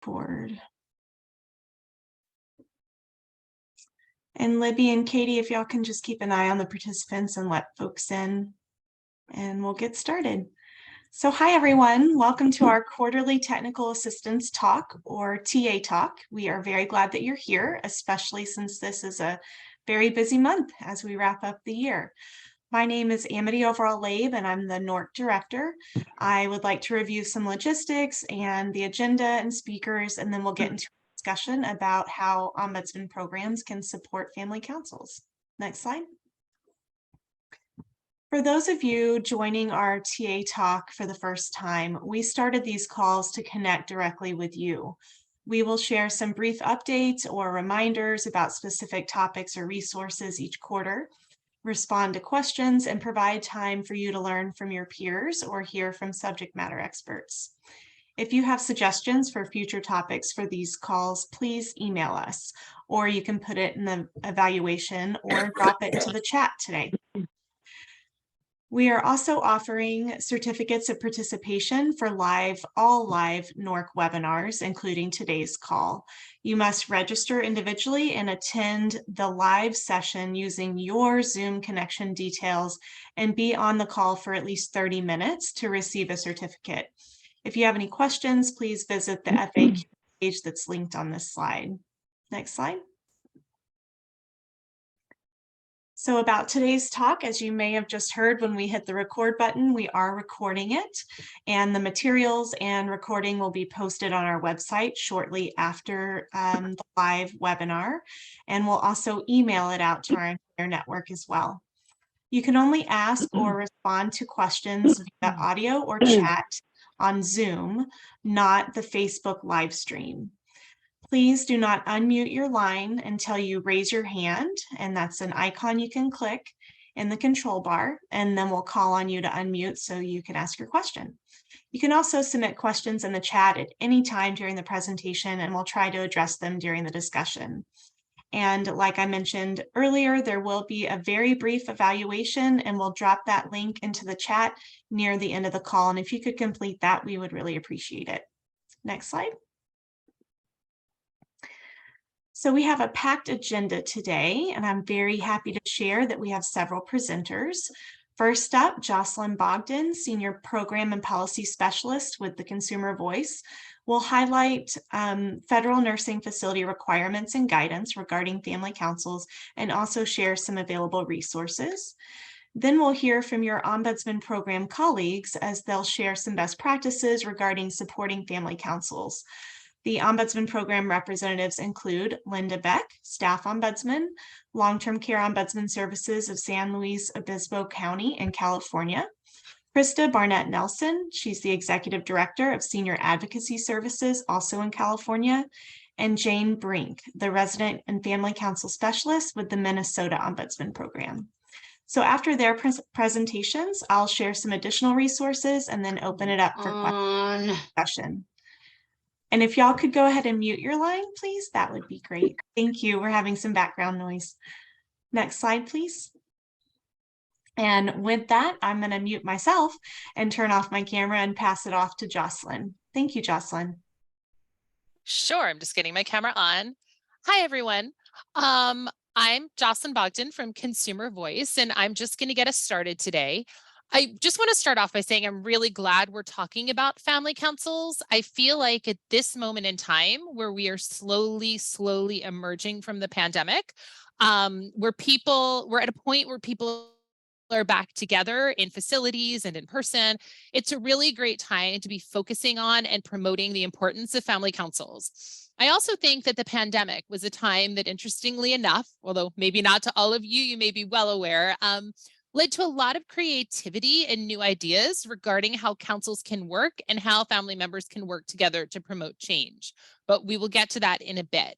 record. And Libby and Katie, if y'all can just keep an eye on the participants and let folks in, and we'll get started. So hi everyone, welcome to our quarterly technical assistance talk, or TA talk. We are very glad that you're here, especially since this is a very busy month as we wrap up the year. My name is Amity Overall Labe and I'm the NORC director. I would like to review some logistics and the agenda and speakers, and then we'll get into a discussion about how ombudsman programs can support family councils. Next slide. For those of you joining our TA talk for the first time, we started these calls to connect directly with you. We will share some brief updates or reminders about specific topics or resources each quarter, respond to questions, and provide time for you to learn from your peers or hear from subject matter experts. If you have suggestions for future topics for these calls, please email us, or you can put it in the evaluation or drop it into the chat today. We are also offering certificates of participation for all live NORC webinars, including today's call. You must register individually and attend the live session using your Zoom connection details and be on the call for at least 30 minutes to receive a certificate. If you have any questions, please visit the FAQ page that's linked on this slide. Next slide. So about today's talk, as you may have just heard when we hit the record button, we are recording it, and the materials and recording will be posted on our website shortly after the live webinar, and we'll also email it out to our entire network as well. You can only ask or respond to questions via audio or chat on Zoom, not the Facebook live stream. Please do not unmute your line until you raise your hand, and that's an icon you can click in the control bar, and then we'll call on you to unmute so you can ask your question. You can also submit questions in the chat at any time during the presentation, and we'll try to address them during the discussion. And like I mentioned earlier, there will be a very brief evaluation, and we'll drop that link into the chat near the end of the call. And if you could complete that, we would really appreciate it. Next slide. So we have a packed agenda today, and I'm very happy to share that we have several presenters. First up, Jocelyn Bogdan, Senior Program and Policy Specialist with the Consumer Voice, will highlight federal nursing facility requirements and guidance regarding family councils and also share some available resources. Then we'll hear from your Ombudsman Program colleagues as they'll share some best practices regarding supporting family councils. The Ombudsman Program representatives include Linda Beck, Staff Ombudsman, Long-Term Care Ombudsman Services of San Luis Obispo County in California. Krista Barnett Nelson, she's the Executive Director of Senior Advocacy Services, also in California. And Jane Brink, the Resident and Family Council Specialist with the Minnesota Ombudsman Program. So after their presentations, I'll share some additional resources and then open it up for discussion. And if y'all could go ahead and mute your line, please, that would be great. Thank you. We're having some background noise. Next slide, please. And with that, I'm going to mute myself and turn off my camera and pass it off to Jocelyn. Thank you, Jocelyn. Sure. I'm just getting my camera on. Hi, everyone. I'm Jocelyn Bogdan from Consumer Voice, and I'm just going to get us started today. I just want to start off by saying I'm really glad we're talking about family councils. I feel like at this moment in time where we are slowly emerging from the pandemic, we're at a point where people are back together in facilities and in person. It's a really great time to be focusing on and promoting the importance of family councils. I also think that the pandemic was a time that, interestingly enough, although maybe not to all of you, you may be well aware, led to a lot of creativity and new ideas regarding how councils can work and how family members can work together to promote change. But we will get to that in a bit.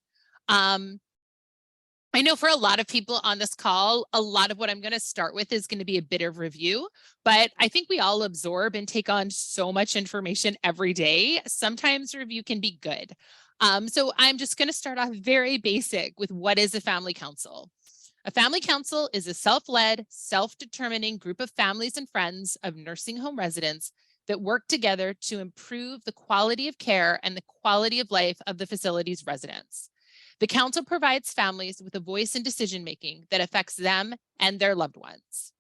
I know for a lot of people on this call, a lot of what I'm going to start with is going to be a bit of review, but I think we all absorb and take on so much information every day. Sometimes review can be good. So I'm just going to start off very basic with what is a family council. A family council is a self-led, self-determining group of families and friends of nursing home residents that work together to improve the quality of care and the quality of life of the facility's residents. The council provides families with a voice in decision-making that affects them and their loved ones.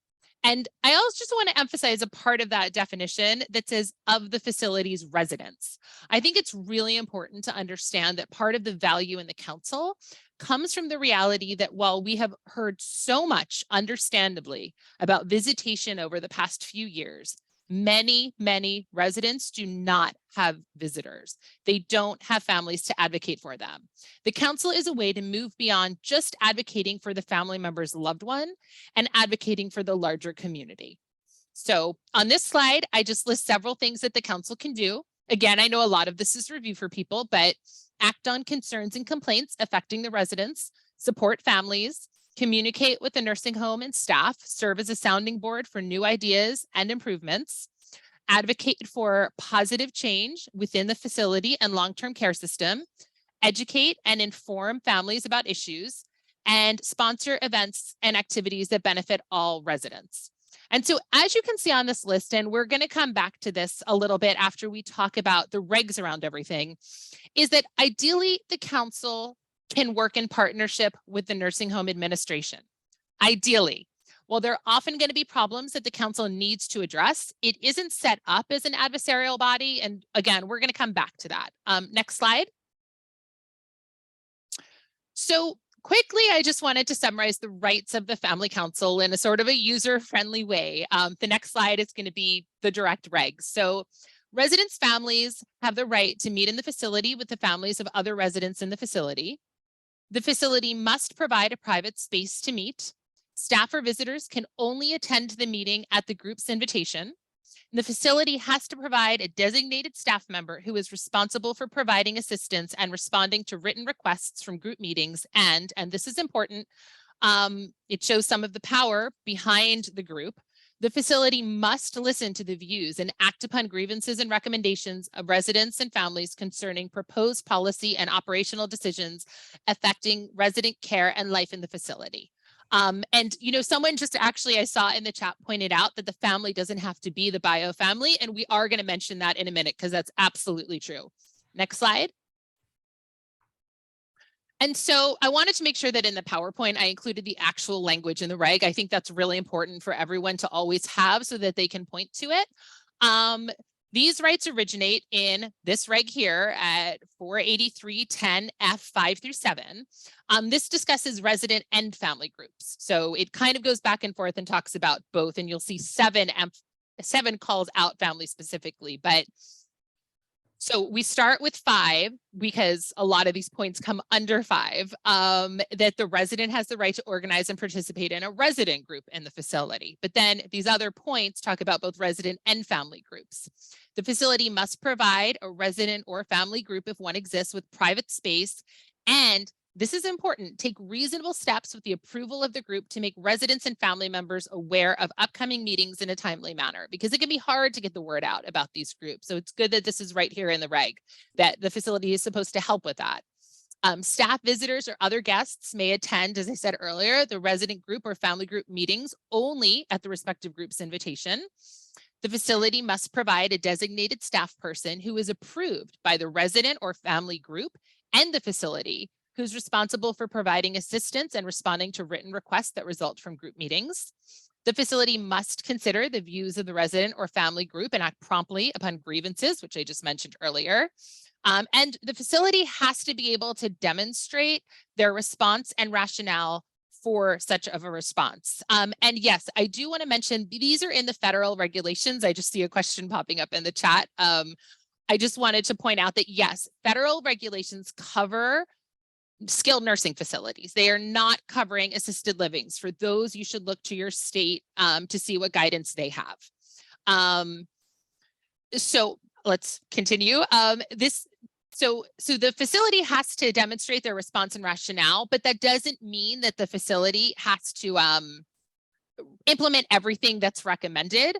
And I also just want to emphasize a part of that definition that says of the facility's residents. I think it's really important to understand that part of the value in the council comes from the reality that while we have heard so much, understandably, about visitation over the past few years, many residents do not have visitors. They don't have families to advocate for them. The council is a way to move beyond just advocating for the family member's loved one and advocating for the larger community. So on this slide, I just list several things that the council can do. Again, I know a lot of this is review for people, but act on concerns and complaints affecting the residents, support families, communicate with the nursing home and staff, serve as a sounding board for new ideas and improvements, advocate for positive change within the facility and long-term care system, educate and inform families about issues, and sponsor events and activities that benefit all residents. And so as you can see on this list, and we're going to come back to this a little bit after we talk about the regs around everything, is that ideally the council can work in partnership with the nursing home administration. Ideally, while there are often going to be problems that the council needs to address, it isn't set up as an adversarial body. And again, we're going to come back to that. Next slide. So quickly, I just wanted to summarize the rights of the family council in a sort of a user-friendly way. The next slide is going to be the direct regs. So residents' families have the right to meet in the facility with the families of other residents in the facility. The facility must provide a private space to meet. Staff or visitors can only attend the meeting at the group's invitation. The facility has to provide a designated staff member who is responsible for providing assistance and responding to written requests from group meetings. And this is important, it shows some of the power behind the group. The facility must listen to the views and act upon grievances and recommendations of residents and families concerning proposed policy and operational decisions affecting resident care and life in the facility. And someone just actually I saw in the chat pointed out that the family doesn't have to be the bio family, and we are going to mention that in a minute because that's absolutely true. Next slide. And so I wanted to make sure that in the PowerPoint, I included the actual language in the reg. I think that's really important for everyone to always have so that they can point to it. These rights originate in this reg here at 483.10F5 through 7. This discusses resident and family groups. So it kind of goes back and forth and talks about both, and you'll see 7 calls out family specifically, but so we start with 5 because a lot of these points come under 5, that the resident has the right to organize and participate in a resident group in the facility. But then these other points talk about both resident and family groups. The facility must provide a resident or family group if one exists with private space, and this is important, take reasonable steps with the approval of the group to make residents and family members aware of upcoming meetings in a timely manner, because it can be hard to get the word out about these groups. So it's good that this is right here in the reg, that the facility is supposed to help with that. Staff, visitors, or other guests may attend, as I said earlier, the resident group or family group meetings only at the respective group's invitation. The facility must provide a designated staff person who is approved by the resident or family group and the facility, who's responsible for providing assistance and responding to written requests that result from group meetings. The facility must consider the views of the resident or family group and act promptly upon grievances, which I just mentioned earlier. And the facility has to be able to demonstrate their response and rationale for such of a response. And yes, I do want to mention these are in the federal regulations. I just see a question popping up in the chat. I just wanted to point out that yes, federal regulations cover skilled nursing facilities. They are not covering assisted livings. For those, you should look to your state to see what guidance they have. So let's continue. So the facility has to demonstrate their response and rationale, but that doesn't mean that the facility has to implement everything that's recommended.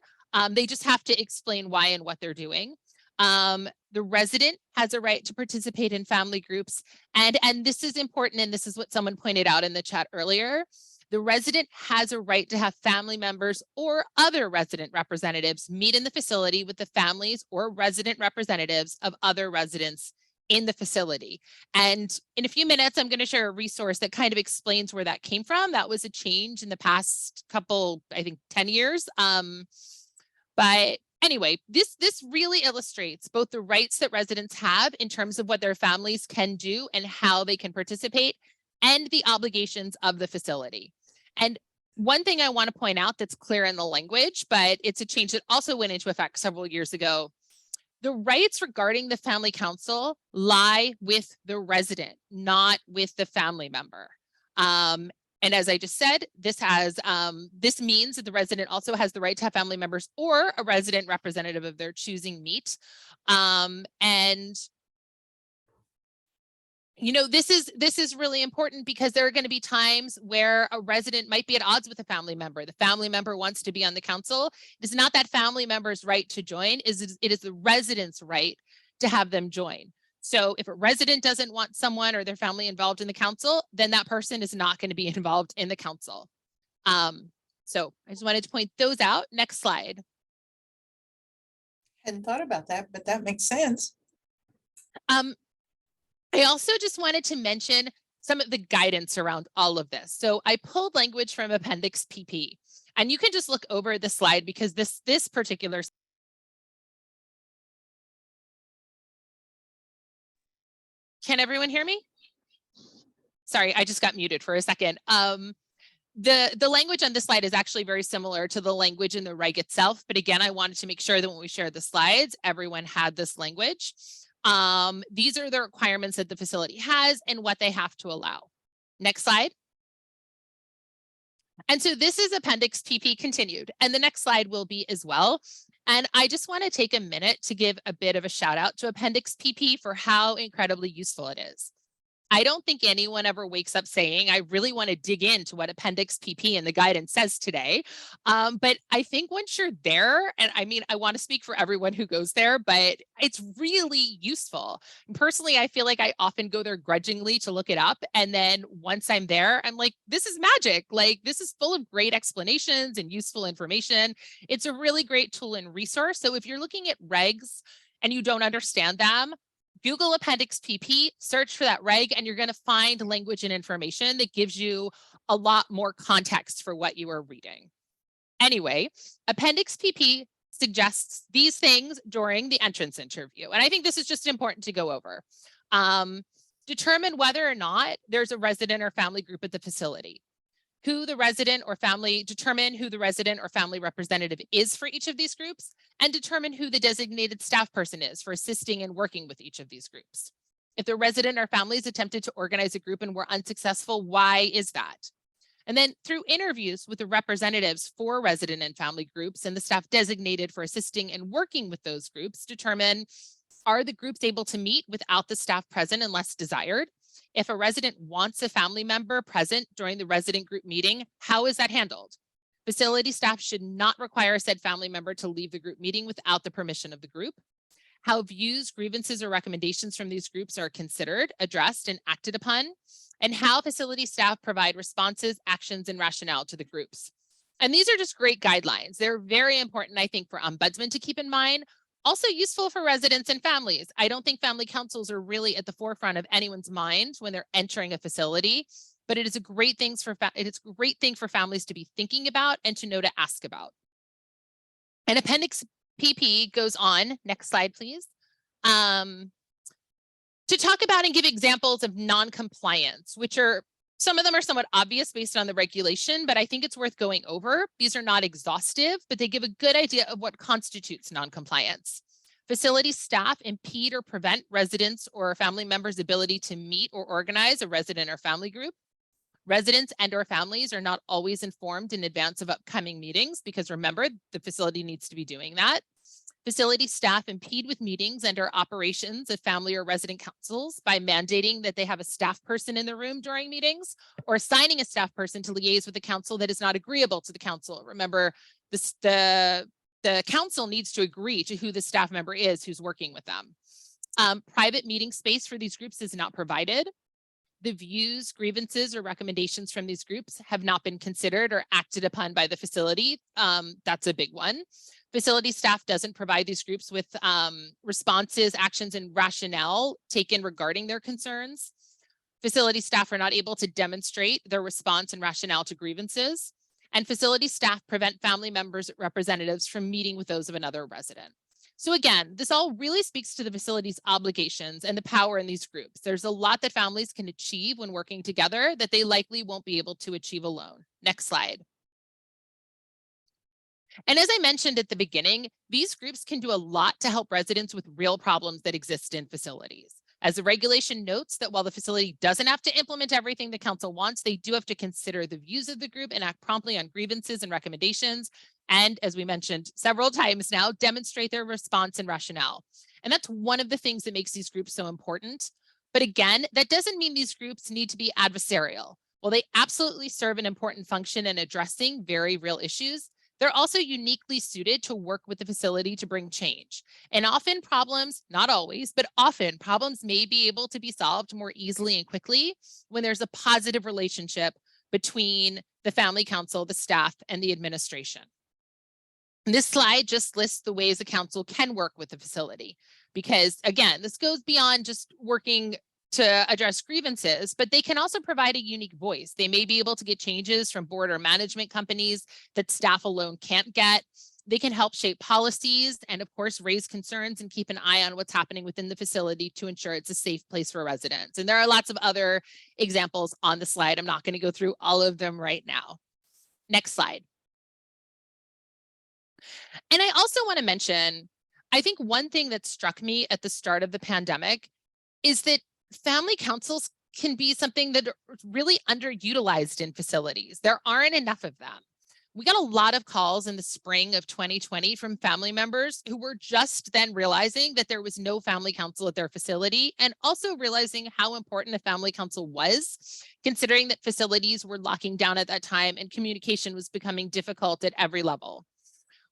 They just have to explain why and what they're doing. The resident has a right to participate in family groups. And this is important, and this is what someone pointed out in the chat earlier. The resident has a right to have family members or other resident representatives meet in the facility with the families or resident representatives of other residents in the facility. And in a few minutes, I'm going to share a resource that kind of explains where that came from. That was a change in the past couple, I think 10 years. But anyway, this really illustrates both the rights that residents have in terms of what their families can do and how they can participate, and the obligations of the facility. And one thing I want to point out that's clear in the language, but it's a change that also went into effect several years ago. The rights regarding the family council lie with the resident, not with the family member. And as I just said, this means that the resident also has the right to have family members or a resident representative of their choosing meet. And you know, this is really important because there are going to be times where a resident might be at odds with a family member. The family member wants to be on the council. It is not that family member's right to join. It is the resident's right to have them join. So if a resident doesn't want someone or their family involved in the council, then that person is not going to be involved in the council. So I just wanted to point those out. Next slide. Hadn't thought about that, but that makes sense. I also just wanted to mention some of the guidance around all of this. So I pulled language from Appendix PP, and you can just look over the slide because this particular. Can everyone hear me? Sorry, I just got muted for a second. The language on this slide is actually very similar to the language in the reg itself. But again, I wanted to make sure that when we shared the slides, everyone had this language. These are the requirements that the facility has and what they have to allow. Next slide. And so this is Appendix PP continued, and the next slide will be as well. And I just want to take a minute to give a bit of a shout out to Appendix PP for how incredibly useful it is. I don't think anyone ever wakes up saying, I really want to dig into what Appendix PP and the guidance says today. But I think once you're there, and I mean, I want to speak for everyone who goes there, but it's really useful. And personally, I feel like I often go there grudgingly to look it up. And then once I'm there, I'm like, this is magic. Like, this is full of great explanations and useful information. It's a really great tool and resource. So if you're looking at regs and you don't understand them, Google Appendix PP, search for that reg, and you're going to find language and information that gives you a lot more context for what you are reading. Anyway, Appendix PP suggests these things during the entrance interview. And I think this is just important to go over. Determine whether or not there's a resident or family group at the facility. Determine who the resident or family representative is for each of these groups, and determine who the designated staff person is for assisting and working with each of these groups. If the resident or families attempted to organize a group and were unsuccessful, why is that? And then through interviews with the representatives for resident and family groups and the staff designated for assisting and working with those groups, determine, are the groups able to meet without the staff present unless desired? If a resident wants a family member present during the resident group meeting, how is that handled? Facility staff should not require a said family member to leave the group meeting without the permission of the group. How views, grievances, or recommendations from these groups are considered, addressed, and acted upon, and how facility staff provide responses, actions, and rationale to the groups. And these are just great guidelines. They're very important, I think, for ombudsman to keep in mind. Also useful for residents and families. I don't think family councils are really at the forefront of anyone's mind when they're entering a facility, but it is a great thing for families to be thinking about and to know to ask about. And Appendix PP goes on, next slide, please, to talk about and give examples of non-compliance, which are, some of them are somewhat obvious based on the regulation, but I think it's worth going over. These are not exhaustive, but they give a good idea of what constitutes non-compliance. Facility staff impede or prevent residents or family members' ability to meet or organize a resident or family group. Residents and or families are not always informed in advance of upcoming meetings because remember, the facility needs to be doing that. Facility staff impede with meetings and or operations of family or resident councils by mandating that they have a staff person in the room during meetings or assigning a staff person to liaise with the council that is not agreeable to the council. Remember, the council needs to agree to who the staff member is who's working with them. Private meeting space for these groups is not provided. the views, grievances, or recommendations from these groups have not been considered or acted upon by the facility. That's a big one. Facility staff doesn't provide these groups with responses, actions, and rationale taken regarding their concerns. Facility staff are not able to demonstrate their response and rationale to grievances. And facility staff prevent family members' representatives from meeting with those of another resident. So again, this all really speaks to the facility's obligations and the power in these groups. There's a lot that families can achieve when working together that they likely won't be able to achieve alone. Next slide. And as I mentioned at the beginning, these groups can do a lot to help residents with real problems that exist in facilities. As the regulation notes that while the facility doesn't have to implement everything the council wants, they do have to consider the views of the group and act promptly on grievances and recommendations. And as we mentioned several times now, demonstrate their response and rationale. And that's one of the things that makes these groups so important. But again, that doesn't mean these groups need to be adversarial. While they absolutely serve an important function in addressing very real issues, they're also uniquely suited to work with the facility to bring change. And often problems, not always, but often problems may be able to be solved more easily and quickly when there's a positive relationship between the family council, the staff, and the administration. This slide just lists the ways the council can work with the facility, because again, this goes beyond just working to address grievances, but they can also provide a unique voice. They may be able to get changes from board or management companies that staff alone can't get. They can help shape policies and of course, raise concerns and keep an eye on what's happening within the facility to ensure it's a safe place for residents. And there are lots of other examples on the slide. I'm not going to go through all of them right now. Next slide. And I also want to mention, I think one thing that struck me at the start of the pandemic is that family councils can be something that are really underutilized in facilities. There aren't enough of them. We got a lot of calls in the spring of 2020 from family members who were just then realizing that there was no family council at their facility, and also realizing how important a family council was, considering that facilities were locking down at that time and communication was becoming difficult at every level.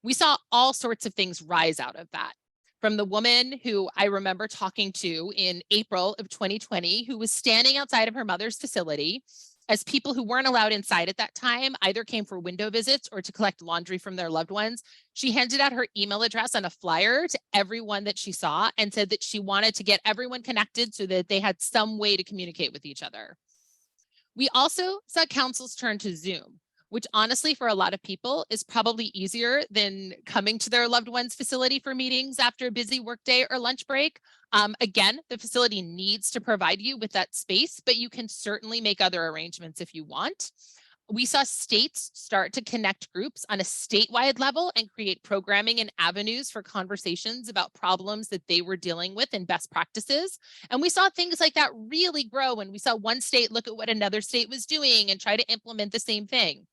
We saw all sorts of things rise out of that. From the woman who I remember talking to in April of 2020, who was standing outside of her mother's facility as people who weren't allowed inside at that time either came for window visits or to collect laundry from their loved ones. She handed out her email address on a flyer to everyone that she saw and said that she wanted to get everyone connected so that they had some way to communicate with each other. We also saw councils turn to Zoom, which honestly for a lot of people is probably easier than coming to their loved one's facility for meetings after a busy workday or lunch break. Again, the facility needs to provide you with that space, but you can certainly make other arrangements if you want. We saw states start to connect groups on a statewide level and create programming and avenues for conversations about problems that they were dealing with and best practices. And we saw things like that really grow, and we saw one state look at what another state was doing and try to implement the same thing.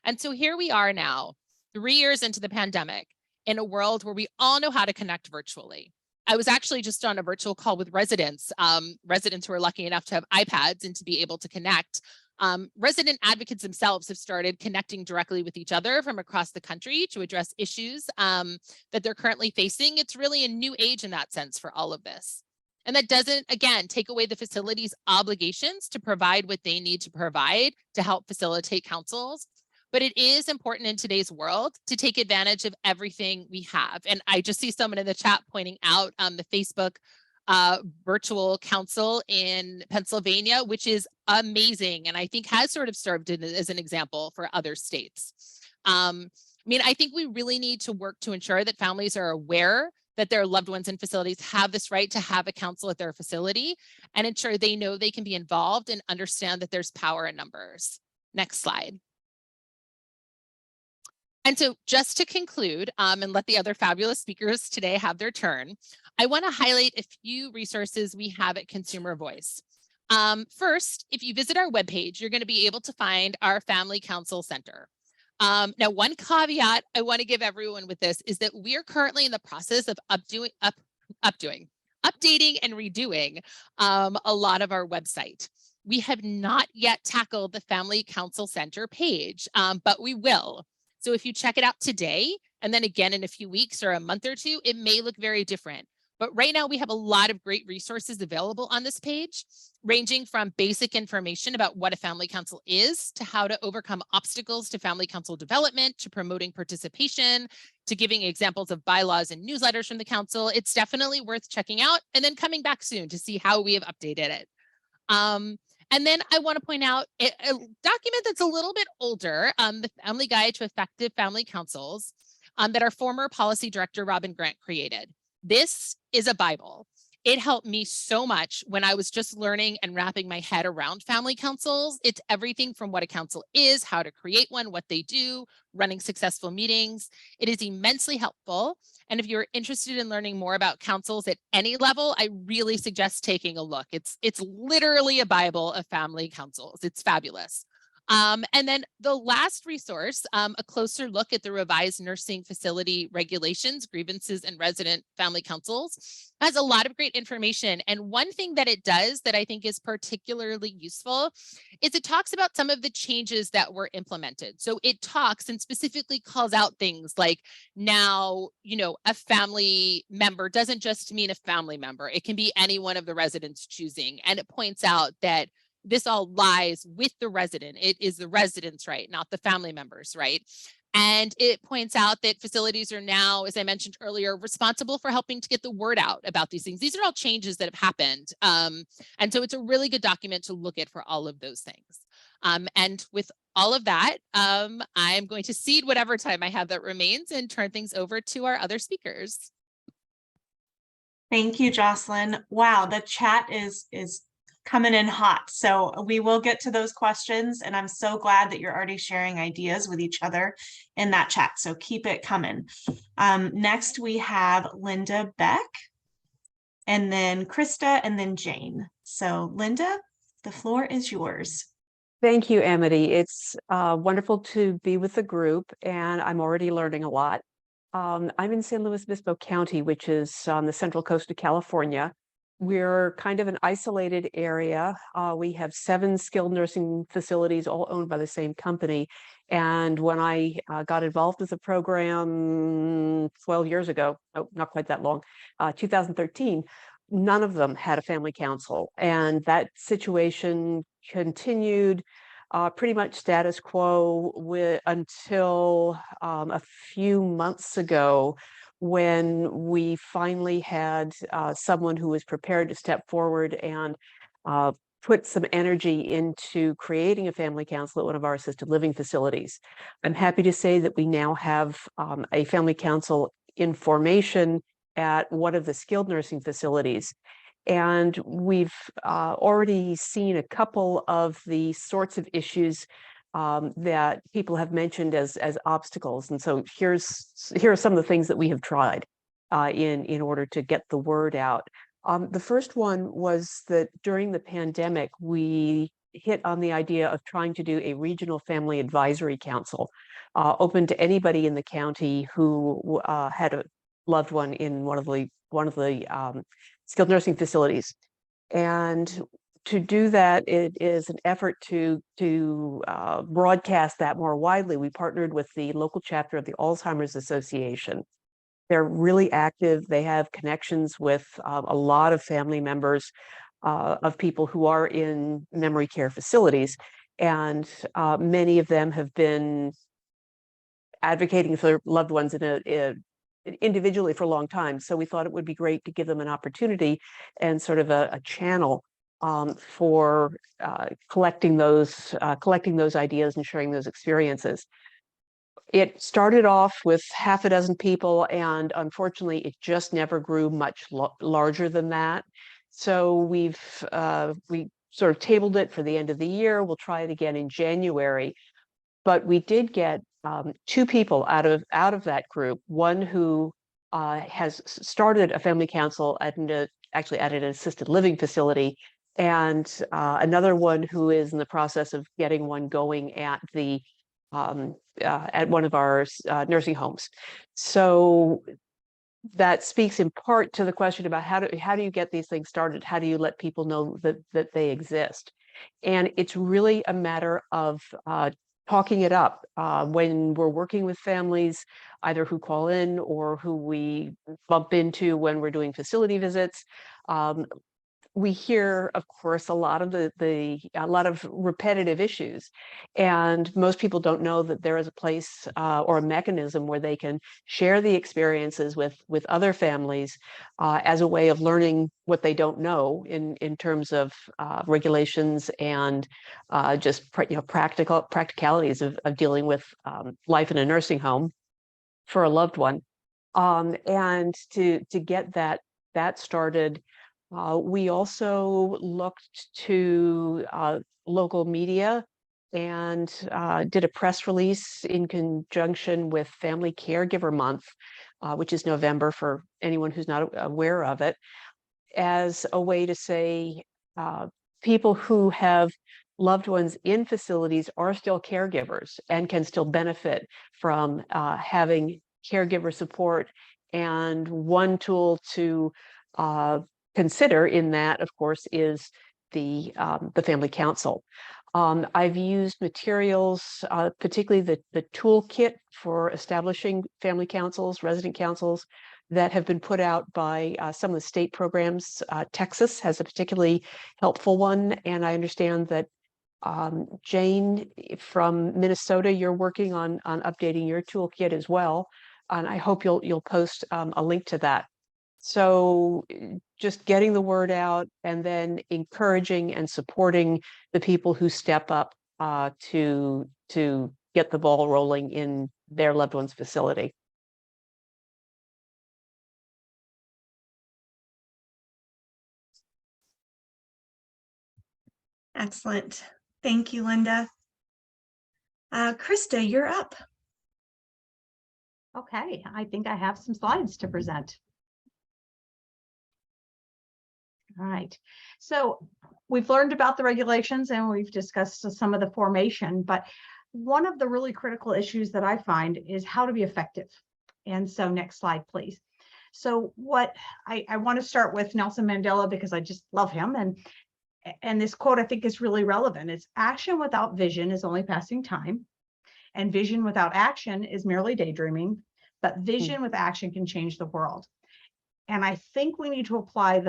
And so here we are now, 3 years into the pandemic, in a world where we all know how to connect virtually. I was actually just on a virtual call with residents who are lucky enough to have iPads and to be able to connect. Resident advocates themselves have started connecting directly with each other from across the country to address issues that they're currently facing. It's really a new age in that sense for all of this. And that doesn't, again, take away the facility's obligations to provide what they need to provide to help facilitate councils. But it is important in today's world to take advantage of everything we have. And I just see someone in the chat pointing out the Facebook virtual council in Pennsylvania, which is amazing. And I think has sort of served as an example for other states. I mean, I think we really need to work to ensure that families are aware that their loved ones in facilities have this right to have a council at their facility, and ensure they know they can be involved and understand that there's power in numbers. Next slide. And so just to conclude and let the other fabulous speakers today have their turn, I want to highlight a few resources we have at Consumer Voice. First, if you visit our webpage, you're going to be able to find our Family Council Center. Now, one caveat I want to give everyone with this is that we are currently in the process of updating and redoing a lot of our website. We have not yet tackled the Family Council Center page, but we will. So if you check it out today, and then again in a few weeks or a month or two, it may look very different. But right now we have a lot of great resources available on this page, ranging from basic information about what a family council is, to how to overcome obstacles to family council development, to promoting participation, to giving examples of bylaws and newsletters from the council. It's definitely worth checking out and then coming back soon to see how we have updated it. And then I want to point out a document that's a little bit older, the Family Guide to Effective Family Councils, that our former policy director, Robin Grant, created. This is a Bible. It helped me so much when I was just learning and wrapping my head around family councils. It's everything from what a council is, how to create one, what they do, running successful meetings. It is immensely helpful. And if you're interested in learning more about councils at any level, I really suggest taking a look. It's literally a Bible of family councils. It's fabulous. And then the last resource, a closer look at the revised nursing facility regulations, grievances, and resident family councils, has a lot of great information. And one thing that it does that I think is particularly useful is it talks about some of the changes that were implemented. So it talks and specifically calls out things like now, a family member doesn't just mean a family member. It can be any one of the residents choosing. And it points out that this all lies with the resident. It is the resident's right, not the family member's right. And it points out that facilities are now, as I mentioned earlier, responsible for helping to get the word out about these things. These are all changes that have happened. And so it's a really good document to look at for all of those things. And with all of that, I'm going to cede whatever time I have that remains and turn things over to our other speakers. Thank you, Jocelyn. Wow, the chat is coming in hot. So we will get to those questions. And I'm so glad that you're already sharing ideas with each other in that chat. So keep it coming. Next, we have Linda Beck, and then Krista, and then Jane. So Linda, the floor is yours. Thank you, Amity. It's wonderful to be with the group, and I'm already learning a lot. I'm in San Luis Obispo County, which is on the central coast of California. We're kind of an isolated area. We have 7 skilled nursing facilities, all owned by the same company. And when I got involved with the program 12 years ago, not quite that long, 2013, none of them had a family council. And that situation continued pretty much status quo until a few months ago, when we finally had someone who was prepared to step forward and put some energy into creating a family council at one of our assisted living facilities. I'm happy to say that we now have a family council in formation at one of the skilled nursing facilities. And we've already seen a couple of the sorts of issues that people have mentioned as obstacles. And so here are some of the things that we have tried in order to get the word out. The first one was that during the pandemic, we hit on the idea of trying to do a regional family advisory council, open to anybody in the county who had a loved one in one of the skilled nursing facilities. And to do that, it is an effort to broadcast that more widely. We partnered with the local chapter of the Alzheimer's Association. They're really active. They have connections with a lot of family members of people who are in memory care facilities. And many of them have been advocating for their loved ones individually for a long time. So we thought it would be great to give them an opportunity and sort of a channel for collecting those ideas and sharing those experiences. It started off with half a dozen people, and unfortunately, it just never grew much larger than that. So we sort of tabled it for the end of the year. We'll try it again in January. But we did get 2 people out of that group. One who has started a family council actually at an assisted living facility, and another one who is in the process of getting one going at one of our nursing homes. So that speaks in part to the question about how do you get these things started? How do you let people know that they exist? And it's really a matter of talking it up when we're working with families, either who call in or who we bump into when we're doing facility visits. We hear, of course, a lot of a lot of repetitive issues, and most people don't know that there is a place or a mechanism where they can share the experiences with other families as a way of learning what they don't know in terms of regulations and just practicalities of dealing with life in a nursing home for a loved one, and to get that started. We also looked to local media and did a press release in conjunction with Family Caregiver Month, which is November for anyone who's not aware of it, as a way to say people who have loved ones in facilities are still caregivers and can still benefit from having caregiver support. And one tool to consider in that, of course, is the family council. I've used materials, particularly the toolkit for establishing family councils, resident councils, that have been put out by some of the state programs. Texas has a particularly helpful one, and I understand that Jane from Minnesota, you're working on updating your toolkit as well, and I hope you'll post a link to that. So just getting the word out and then encouraging and supporting the people who step up to get the ball rolling in their loved one's facility. Excellent. Thank you, Linda. Krista, you're up. Okay, I think I have some slides to present. All right, so we've learned about the regulations and we've discussed some of the formation, but one of the really critical issues that I find is how to be effective. And so next slide, please. So what I want to start with Nelson Mandela, because I just love him. And this quote I think is really relevant. It's action without vision is only passing time. And vision without action is merely daydreaming, but vision with action can change the world. And I think we need to apply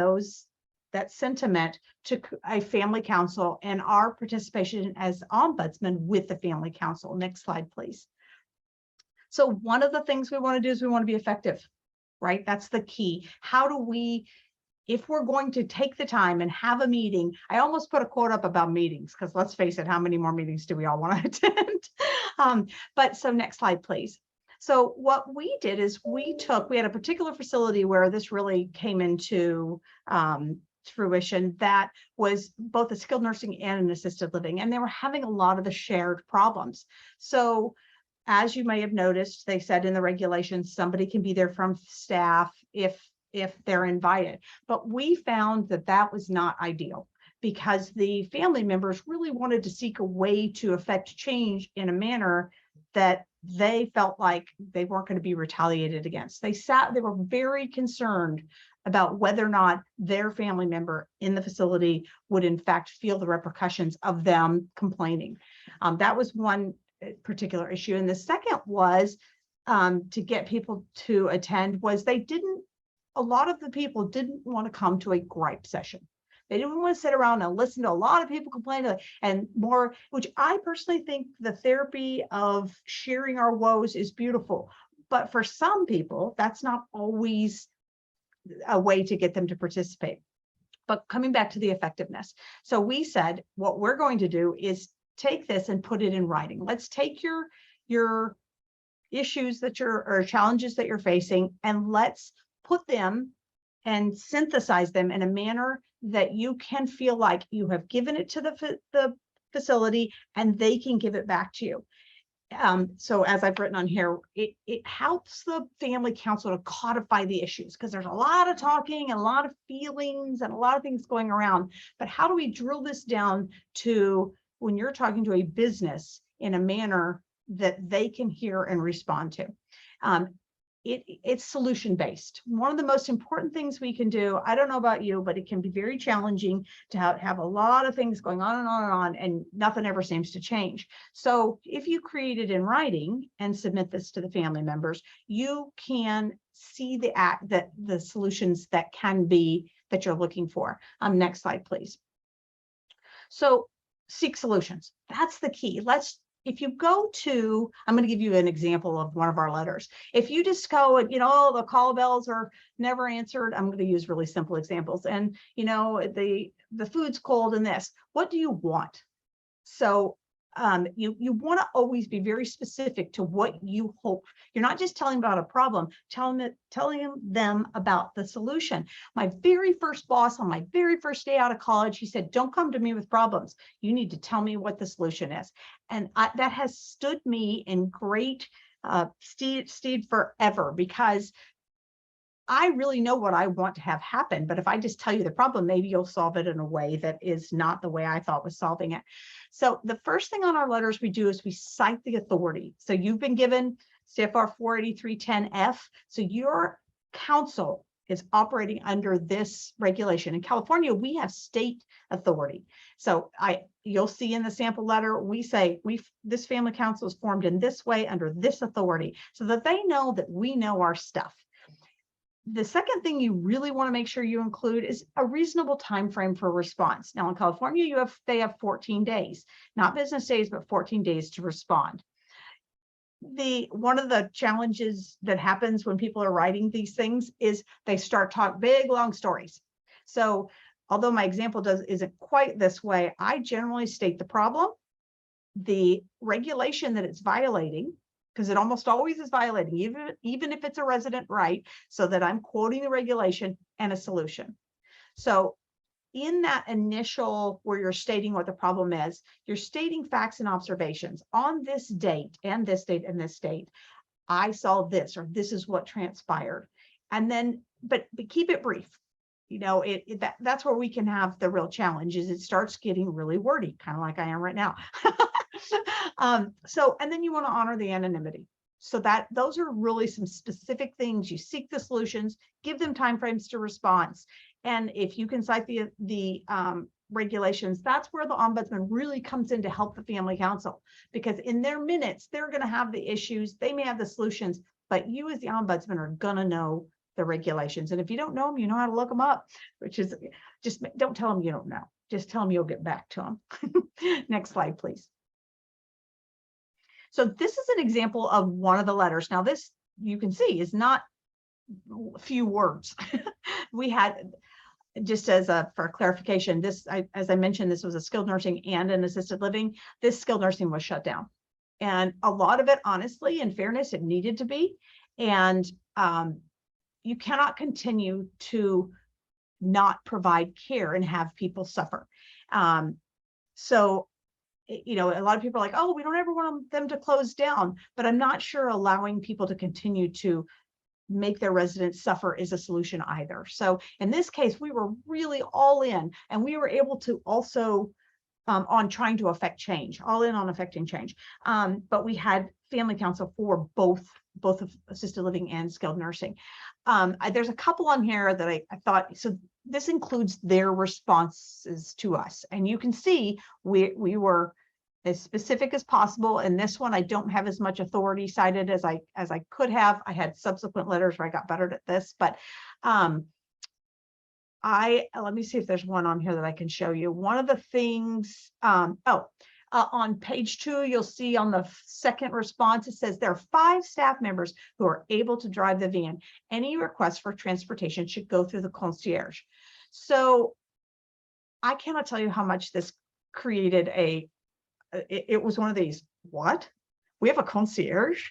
that sentiment to a family council and our participation as ombudsman with the family council. Next slide, please. So one of the things we want to do is we want to be effective, right? That's the key. How do we, if we're going to take the time and have a meeting, I almost put a quote up about meetings, because let's face it, how many more meetings do we all want to attend? But so next slide, please. So what we did is we had a particular facility where this really came into fruition, that was both a skilled nursing and an assisted living, and they were having a lot of the shared problems. So as you may have noticed, they said in the regulations, somebody can be there from staff if they're invited. But we found that was not ideal, because the family members really wanted to seek a way to affect change in a manner that they felt like they weren't going to be retaliated against. They were very concerned about whether or not their family member in the facility would in fact feel the repercussions of them complaining. That was one particular issue. And the second was to get people to attend was a lot of the people didn't want to come to a gripe session. They didn't want to sit around and listen to a lot of people complain and more, which I personally think the therapy of sharing our woes is beautiful. But for some people, that's not always a way to get them to participate. But coming back to the effectiveness. So we said, what we're going to do is take this and put it in writing. Let's take your issues or challenges that you're facing, and let's put them and synthesize them in a manner that you can feel like you have given it to the facility and they can give it back to you. So as I've written on here, it helps the family council to codify the issues, because there's a lot of talking and a lot of feelings and a lot of things going around. But how do we drill this down to when you're talking to a business in a manner that they can hear and respond to? it's solution based. One of the most important things we can do, I don't know about you, but it can be very challenging to have a lot of things going on and on and on, and nothing ever seems to change. So if you create it in writing and submit this to the family members, you can see the solutions that you're looking for. Next slide, please. So seek solutions. That's the key. If you go to, I'm going to give you an example of one of our letters. If you just go and, the call bells are never answered, I'm going to use really simple examples. And, the food's cold and this, what do you want? So you want to always be very specific to what you hope. You're not just telling about a problem, telling them about the solution. My very first boss on my very first day out of college, he said, don't come to me with problems. You need to tell me what the solution is. And that has stood me in great stead forever, because I really know what I want to have happen. But if I just tell you the problem, maybe you'll solve it in a way that is not the way I thought was solving it. So the first thing on our letters we do is we cite the authority. So you've been given CFR 483.10F. So your council is operating under this regulation. In California, we have state authority. So you'll see in the sample letter, we say this family council is formed in this way under this authority, so that they know that we know our stuff. The second thing you really want to make sure you include is a reasonable time frame for response. Now in California, they have 14 days, not business days, but 14 days to respond. One of the challenges that happens when people are writing these things is they start talk big, long stories. So although my example isn't quite this way, I generally state the problem, the regulation that it's violating, because it almost always is violating, even if it's a resident right, so that I'm quoting the regulation and a solution. So in that initial where you're stating what the problem is, you're stating facts and observations. On this date and this date and this date, I saw this, or this is what transpired. And then, but keep it brief. That's where we can have the real challenge, is it starts getting really wordy, kind of like I am right now. And then you want to honor the anonymity. So those are really some specific things. You seek the solutions, give them timeframes to response. And if you can cite the regulations, that's where the ombudsman really comes in to help the family council, because in their minutes, they're going to have the issues, they may have the solutions, but you as the ombudsman are going to know the regulations. And if you don't know them, you know how to look them up, which is just don't tell them you don't know. Just tell them you'll get back to them. Next slide, please. So this is an example of one of the letters. Now this, you can see, is not a few words. We had, just for clarification, as I mentioned, this was a skilled nursing and an assisted living. This skilled nursing was shut down. And a lot of it, honestly, in fairness, it needed to be. And you cannot continue to not provide care and have people suffer. So a lot of people are like, oh, we don't ever want them to close down, but I'm not sure allowing people to continue to make their residents suffer is a solution either. So in this case, we were really all in, and we were able to also on trying to affect change, all in on affecting change. But we had family council for both of assisted living and skilled nursing. There's a couple on here that I thought, so this includes their responses to us. And you can see we were as specific as possible. In this one, I don't have as much authority cited as I could have. I had subsequent letters where I got better at this, but let me see if there's one on here that I can show you. One of the things, on page 2, you'll see on the second response, it says there are 5 staff members who are able to drive the van. Any request for transportation should go through the concierge. So I cannot tell you how much this created it was one of these, what? We have a concierge?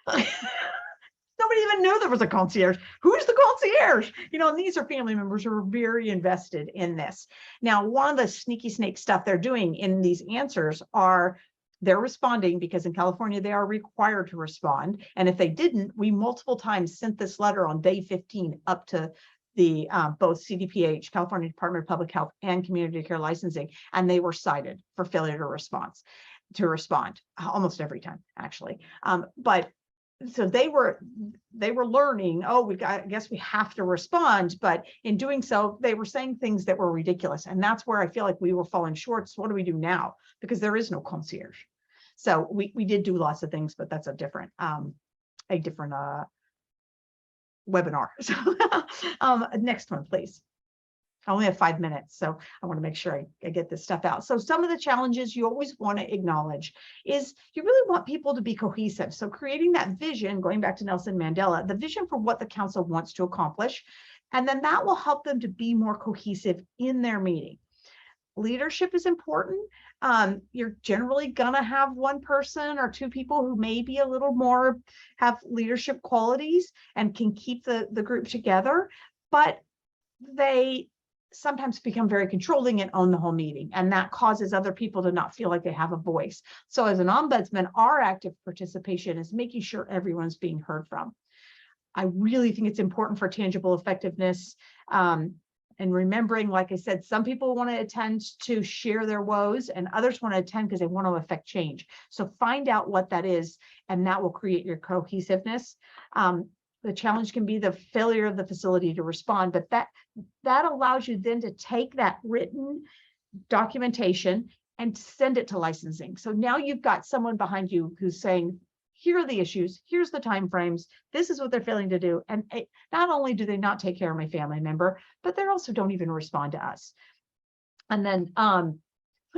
Nobody even knew there was a concierge. Who's the concierge? And these are family members who are very invested in this. Now, one of the sneaky snake stuff they're doing in these answers they're responding, because in California, they are required to respond. And if they didn't, we multiple times sent this letter on day 15 up to the both CDPH, California Department of Public Health, and Community Care Licensing, and they were cited for failure to respond almost every time, actually. But so they were learning, oh, I guess we have to respond, but in doing so, they were saying things that were ridiculous. And that's where I feel like we were falling short. So what do we do now? Because there is no concierge. So we did do lots of things, but that's a different webinar. So next one, please. I only have 5 minutes, so I want to make sure I get this stuff out. So some of the challenges you always want to acknowledge is you really want people to be cohesive. So creating that vision, going back to Nelson Mandela, the vision for what the council wants to accomplish, and then that will help them to be more cohesive in their meeting. Leadership is important. You're generally gonna have one person or two people who may be a little more, have leadership qualities and can keep the group together, but they sometimes become very controlling and own the whole meeting. And that causes other people to not feel like they have a voice. So as an ombudsman, our active participation is making sure everyone's being heard from. I really think it's important for tangible effectiveness. And remembering, like I said, some people want to attend to share their woes and others want to attend because they want to affect change. So find out what that is, and that will create your cohesiveness. The challenge can be the failure of the facility to respond, but that allows you then to take that written documentation and send it to licensing. So now you've got someone behind you who's saying, here are the issues, here's the timeframes, this is what they're failing to do. And not only do they not take care of my family member, but they also don't even respond to us. And then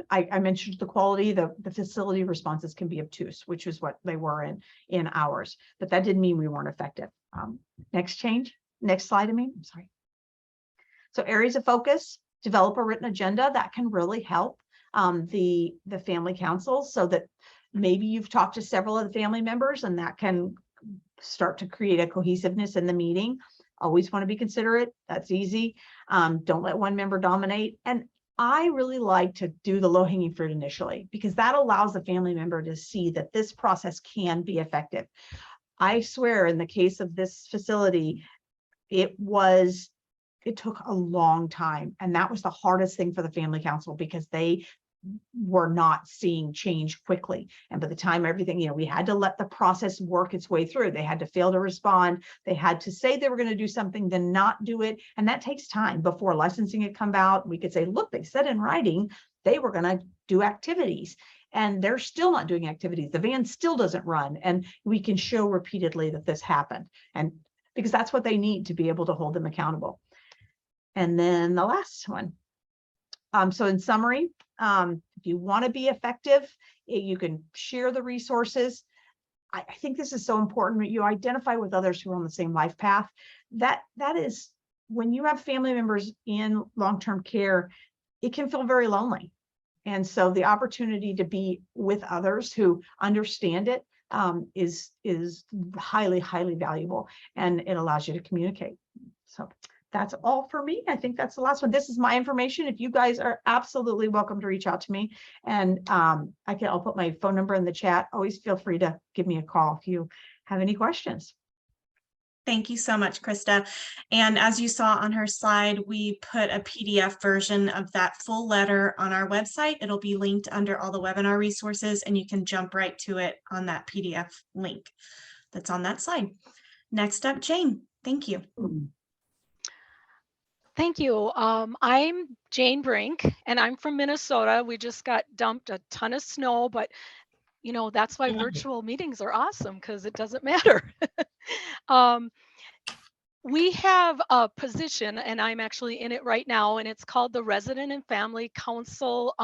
I mentioned the quality, the facility responses can be obtuse, which is what they were in ours, but that didn't mean we weren't effective. Next slide, I'm sorry. So areas of focus, develop a written agenda that can really help the family council, so that maybe you've talked to several of the family members and that can start to create a cohesiveness in the meeting. Always want to be considerate. That's easy. Don't let one member dominate. And I really like to do the low-hanging fruit initially, because that allows the family member to see that this process can be effective. I swear, in the case of this facility, it took a long time. And that was the hardest thing for the family council, because they were not seeing change quickly. And by the time everything, we had to let the process work its way through. They had to fail to respond. They had to say they were going to do something, then not do it. And that takes time before licensing had come out. We could say, look, they said in writing they were going to do activities, and they're still not doing activities. The van still doesn't run. And we can show repeatedly that this happened. And because that's what they need to be able to hold them accountable. And then the last one. So in summary, if you want to be effective, you can share the resources. I think this is so important. You identify with others who are on the same life path. That is, when you have family members in long-term care, it can feel very lonely. And so the opportunity to be with others who understand it is highly, highly valuable, and it allows you to communicate. So that's all for me. I think that's the last one. This is my information. If you guys are absolutely welcome to reach out to me, and I'll put my phone number in the chat. Always feel free to give me a call if you have any questions. Thank you so much, Krista. And as you saw on her slide, we put a PDF version of that full letter on our website. It'll be linked under all the webinar resources, and you can jump right to it on that PDF link that's on that slide. Next up, Jane. Thank you. Thank you. I'm Jane Brink, and I'm from Minnesota. We just got dumped a ton of snow, but that's why virtual meetings are awesome, because it doesn't matter. We have a position, and I'm actually in it right now, and it's called the Resident and Family Council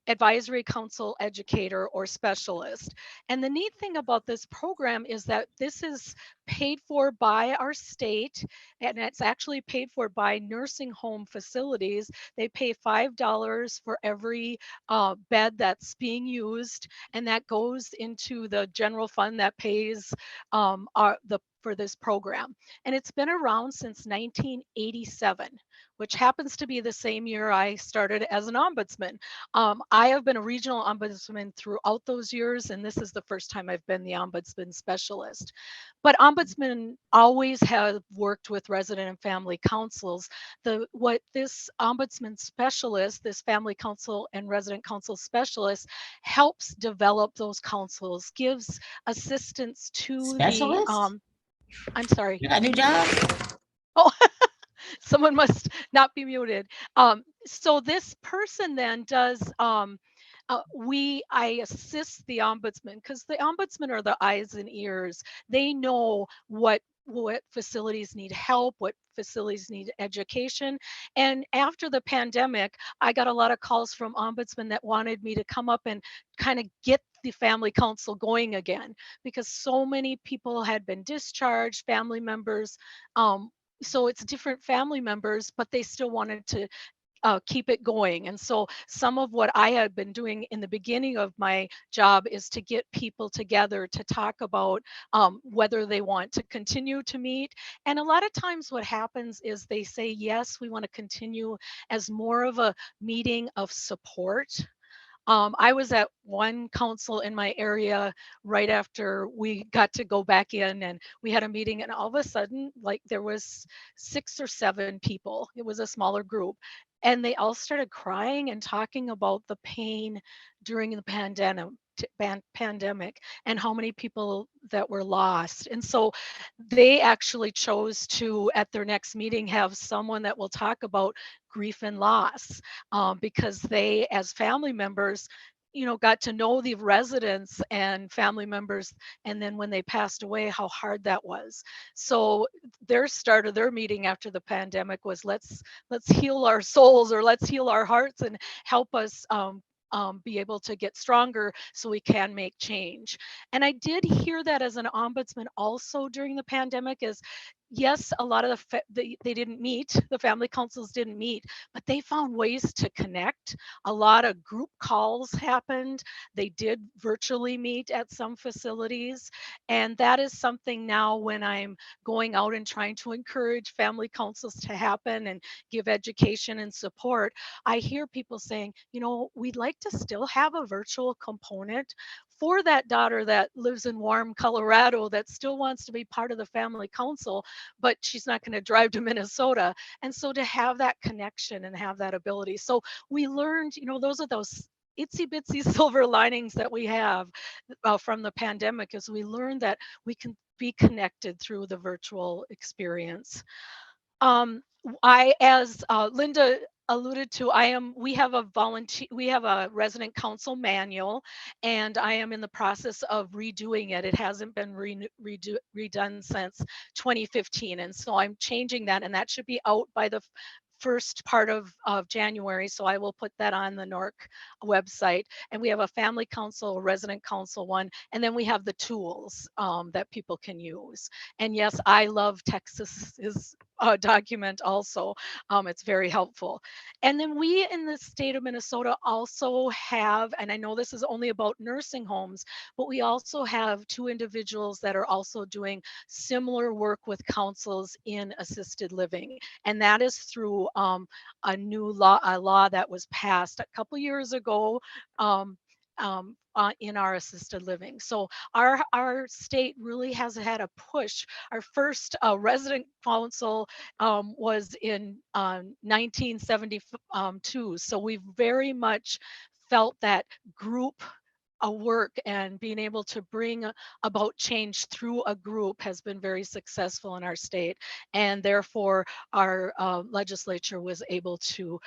Advisory Council Educator or Specialist. And the neat thing about this program is that this is paid for by our state, and it's actually paid for by nursing home facilities. They pay $5 for every bed that's being used, and that goes into the general fund that pays the for this program. And it's been around since 1987, which happens to be the same year I started as an ombudsman. I have been a regional ombudsman throughout those years, and this is the first time I've been the ombudsman specialist. But ombudsmen always have worked with resident and family councils. What this ombudsman specialist, this family council and resident council specialist, helps develop those councils, gives assistance to Specialist? I'm sorry. You got a new job? Oh, someone must not be muted. So this person then does, I assist the ombudsman, because the ombudsman are the eyes and ears. They know what facilities need help, what facilities need education. And after the pandemic, I got a lot of calls from ombudsmen that wanted me to come up and kind of get the family council going again, because so many people had been discharged, family members. So it's different family members, but they still wanted to keep it going. And so some of what I had been doing in the beginning of my job is to get people together to talk about whether they want to continue to meet. And a lot of times what happens is they say, yes, we want to continue as more of a meeting of support. I was at one council in my area right after we got to go back in, and we had a meeting, and all of a sudden, like, there was 6 or 7 people. It was a smaller group, and they all started crying and talking about the pain during the pandemic and how many people that were lost. And so they actually chose to, at their next meeting, have someone that will talk about grief and loss, because they, as family members, got to know the residents and family members, and then when they passed away, how hard that was. So their start of their meeting after the pandemic was, let's heal our souls, or let's heal our hearts and help us be able to get stronger so we can make change. And I did hear that as an ombudsman also during the pandemic, is yes, a lot of they didn't meet, the family councils didn't meet, but they found ways to connect. A lot of group calls happened. They did virtually meet at some facilities. And that is something now when I'm going out and trying to encourage family councils to happen and give education and support, I hear people saying, we'd like to still have a virtual component for that daughter that lives in warm Colorado that still wants to be part of the family council, but she's not going to drive to Minnesota. And so to have that connection and have that ability. So we learned, those are those itsy bitsy silver linings that we have from the pandemic, as we learned that we can be connected through the virtual experience. As Linda alluded to, we have a resident council manual, and I am in the process of redoing it. It hasn't been redone since 2015. And so I'm changing that, and that should be out by the first part of January. So I will put that on the NORC website. And we have a family council, a resident council one, and then we have the tools that people can use. And yes, I love Texas's document also. It's very helpful. And then we in the state of Minnesota also have, and I know this is only about nursing homes, but we also have 2 individuals that are also doing similar work with councils in assisted living. And that is through a law that was passed a couple years ago in our assisted living. So our state really has had a push. Our first resident council was in 1972. So we've very much felt that group work, and being able to bring about change through a group has been very successful in our state. And therefore our legislature was able to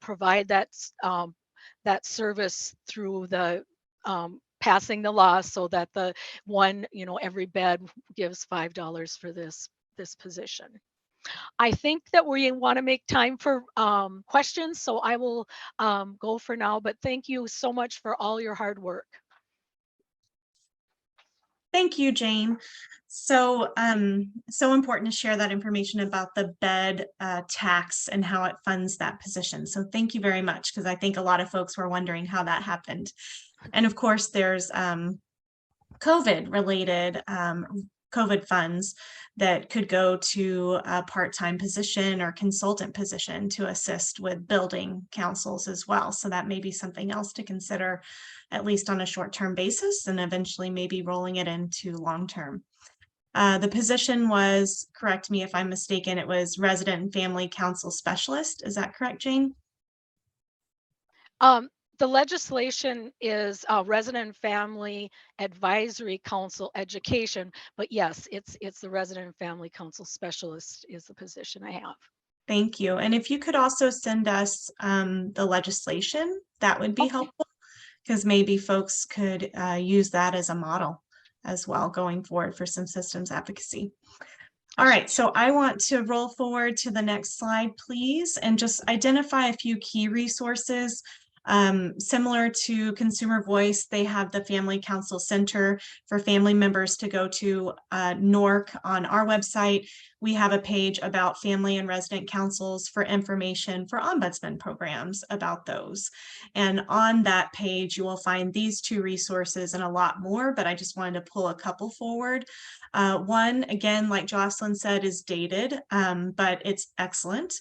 provide that service through the passing the law, so that the one, every bed gives $5 for this position. I think that we want to make time for questions, so I will go for now, but thank you so much for all your hard work. Thank you, Jane. So important to share that information about the bed tax and how it funds that position. So thank you very much, because I think a lot of folks were wondering how that happened. And of course, there's COVID-related COVID funds that could go to a part-time position or consultant position to assist with building councils as well. So that may be something else to consider, at least on a short-term basis, and eventually maybe rolling it into long-term. The position was, correct me if I'm mistaken, it was Resident and Family Council Specialist. Is that correct, Jane? The legislation is Resident and Family Advisory Council Education, but yes, it's the Resident and Family Council Specialist is the position I have. Thank you. And if you could also send us the legislation, that would be Okay. helpful, because maybe folks could use that as a model as well going forward for some systems advocacy. All right, so I want to roll forward to the next slide, please, and just identify a few key resources. Similar to Consumer Voice, they have the Family Council Center for family members to go to. NORC on our website, we have a page about family and resident councils for information for ombudsman programs about those. And on that page, you will find these two resources and a lot more, but I just wanted to pull a couple forward. One, again, like Jocelyn said, is dated, but it's excellent.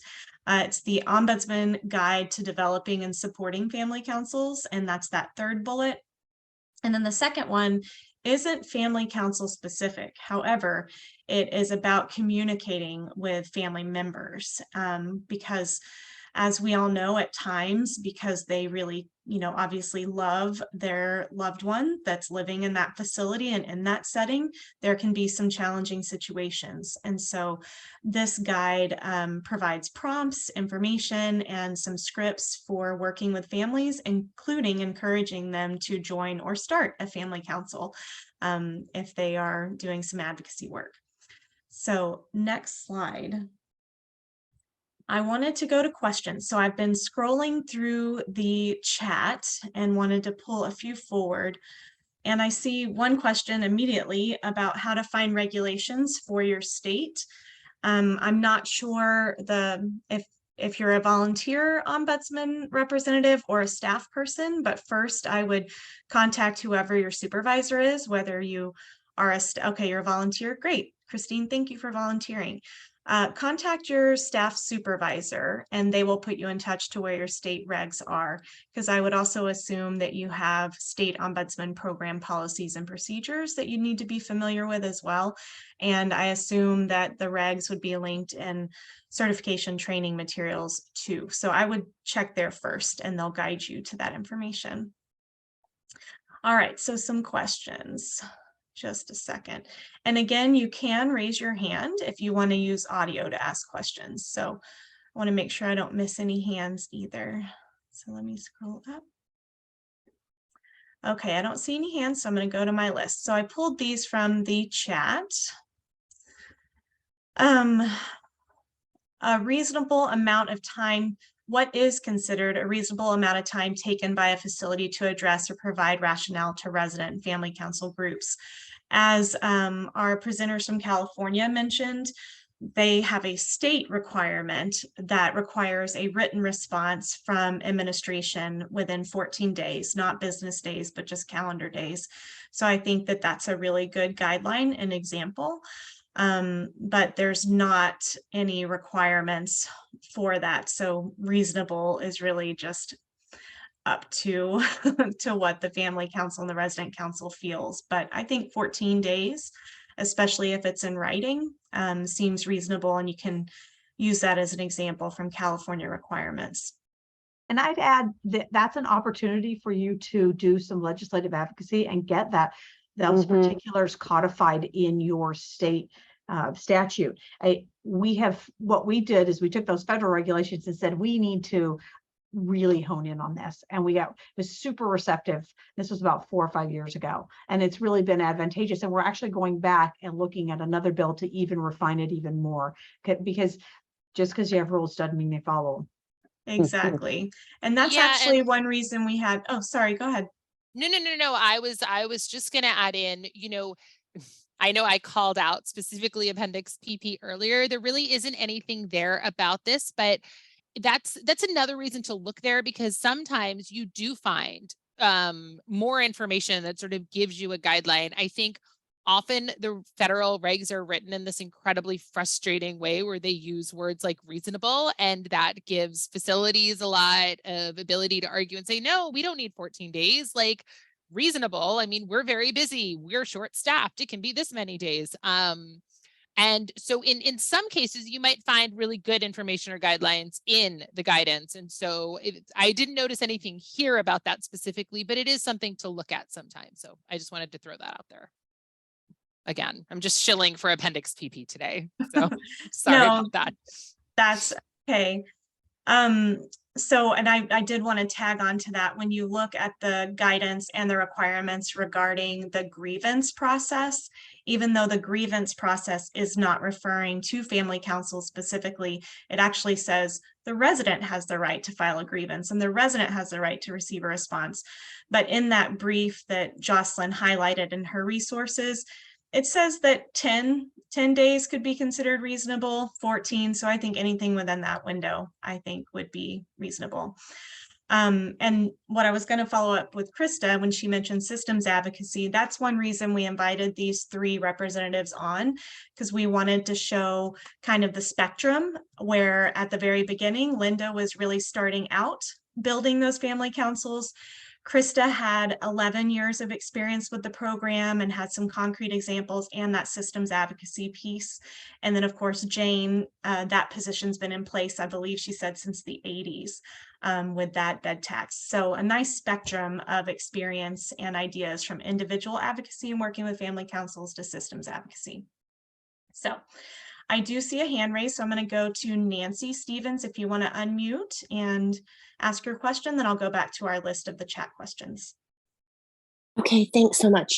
It's the Ombudsman Guide to Developing and Supporting Family Councils, and that's that third bullet. And then the second one isn't family council specific. However, it is about communicating with family members, because as we all know, at times, because they really, obviously love their loved one that's living in that facility and in that setting, there can be some challenging situations. And so this guide provides prompts, information, and some scripts for working with families, including encouraging them to join or start a family council if they are doing some advocacy work. So next slide. I wanted to go to questions. So I've been scrolling through the chat and wanted to pull a few forward. And I see one question immediately about how to find regulations for your state. I'm not sure if you're a volunteer ombudsman representative or a staff person, but first I would contact whoever your supervisor is, whether you are okay, you're a volunteer. Great. Christine, thank you for volunteering. Contact your staff supervisor and they will put you in touch to where your state regs are, because I would also assume that you have state ombudsman program policies and procedures that you need to be familiar with as well. And I assume that the regs would be linked in certification training materials too. So I would check there first and they'll guide you to that information. All right, so some questions. Just a second. And again, you can raise your hand if you want to use audio to ask questions. So I want to make sure I don't miss any hands either. So let me scroll up. Okay, I don't see any hands, so I'm going to go to my list. So I pulled these from the chat. A reasonable amount of time. What is considered a reasonable amount of time taken by a facility to address or provide rationale to resident and family council groups? As our presenters from California mentioned, they have a state requirement that requires a written response from administration within 14 days, not business days, but just calendar days. So I think that that's a really good guideline and example. But there's not any requirements for that. So reasonable is really just up to to what the family council and the resident council feels. But I think 14 days, especially if it's in writing, seems reasonable, and you can use that as an example from California requirements. And I'd add that that's an opportunity for you to do some legislative advocacy and get those particulars codified in your state statute. What we did is we took those federal regulations and said, we need to really hone in on this. And it was super receptive. This was about 4 or 5 years ago. And it's really been advantageous. And we're actually going back and looking at another bill to even refine it even more, because just because you have rules doesn't mean they follow them. Exactly. And that's actually one reason we had, oh, sorry, go ahead. No. I was just going to add in, I know I called out specifically Appendix PP earlier. There really isn't anything there about this, but that's another reason to look there, because sometimes you do find more information that sort of gives you a guideline. I think Often the federal regs are written in this incredibly frustrating way where they use words like reasonable, and that gives facilities a lot of ability to argue and say, no, we don't need 14 days. Like, reasonable, I mean, we're very busy, we're short staffed, it can be this many days. And so in some cases, you might find really good information or guidelines in the guidance. And so I didn't notice anything here about that specifically, but it is something to look at sometimes. So I just wanted to throw that out there. Again, I'm just shilling for Appendix PP today. So sorry No. about that. That's okay. So, and I did want to tag on to that. When you look at the guidance and the requirements regarding the grievance process, even though the grievance process is not referring to family council specifically, it actually says the resident has the right to file a grievance and the resident has the right to receive a response. But in that brief that Jocelyn highlighted in her resources, it says that 10 days could be considered reasonable, 14. So I think anything within that window, I think would be reasonable. And what I was going to follow up with Krista when she mentioned systems advocacy, that's one reason we invited these 3 representatives on, because we wanted to show kind of the spectrum where at the very beginning, Linda was really starting out building those family councils. Krista had 11 years of experience with the program and had some concrete examples and that systems advocacy piece. And then of course, Jane, that position's been in place, I believe she said since the 80s with that bed tax. So a nice spectrum of experience and ideas from individual advocacy and working with family councils to systems advocacy. So I do see a hand raised, so I'm going to go to Nancy Stevens if you want to unmute and ask your question, then I'll go back to our list of the chat questions. Okay, thanks so much.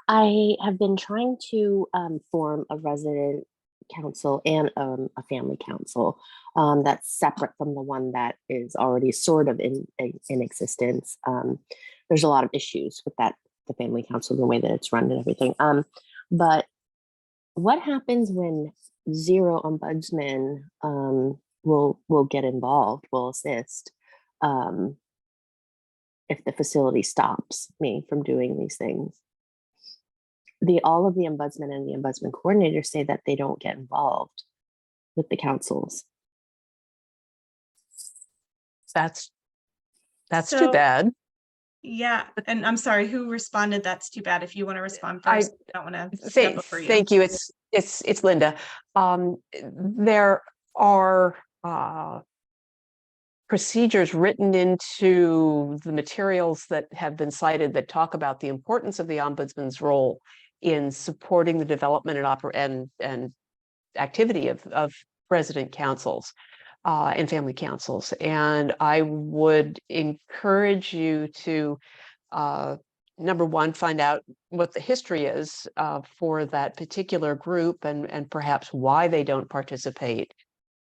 I have been trying to form a resident council and a family council that's separate from the one that is already sort of in existence. There's a lot of issues with that, the family council, the way that it's run and everything. But what happens when 0 ombudsmen will get involved, will assist if the facility stops me from doing these things? All of the ombudsman and the ombudsman coordinator say that they don't get involved with the councils. That's So- too bad. Yeah, and I'm sorry, who responded? That's too bad. If you want to respond first, I don't want to step over you. Thank you. It's Linda. There are procedures written into the materials that have been cited that talk about the importance of the ombudsman's role in supporting the development and activity of resident councils and family councils. And I would encourage you to number one, find out what the history is for that particular group and perhaps why they don't participate,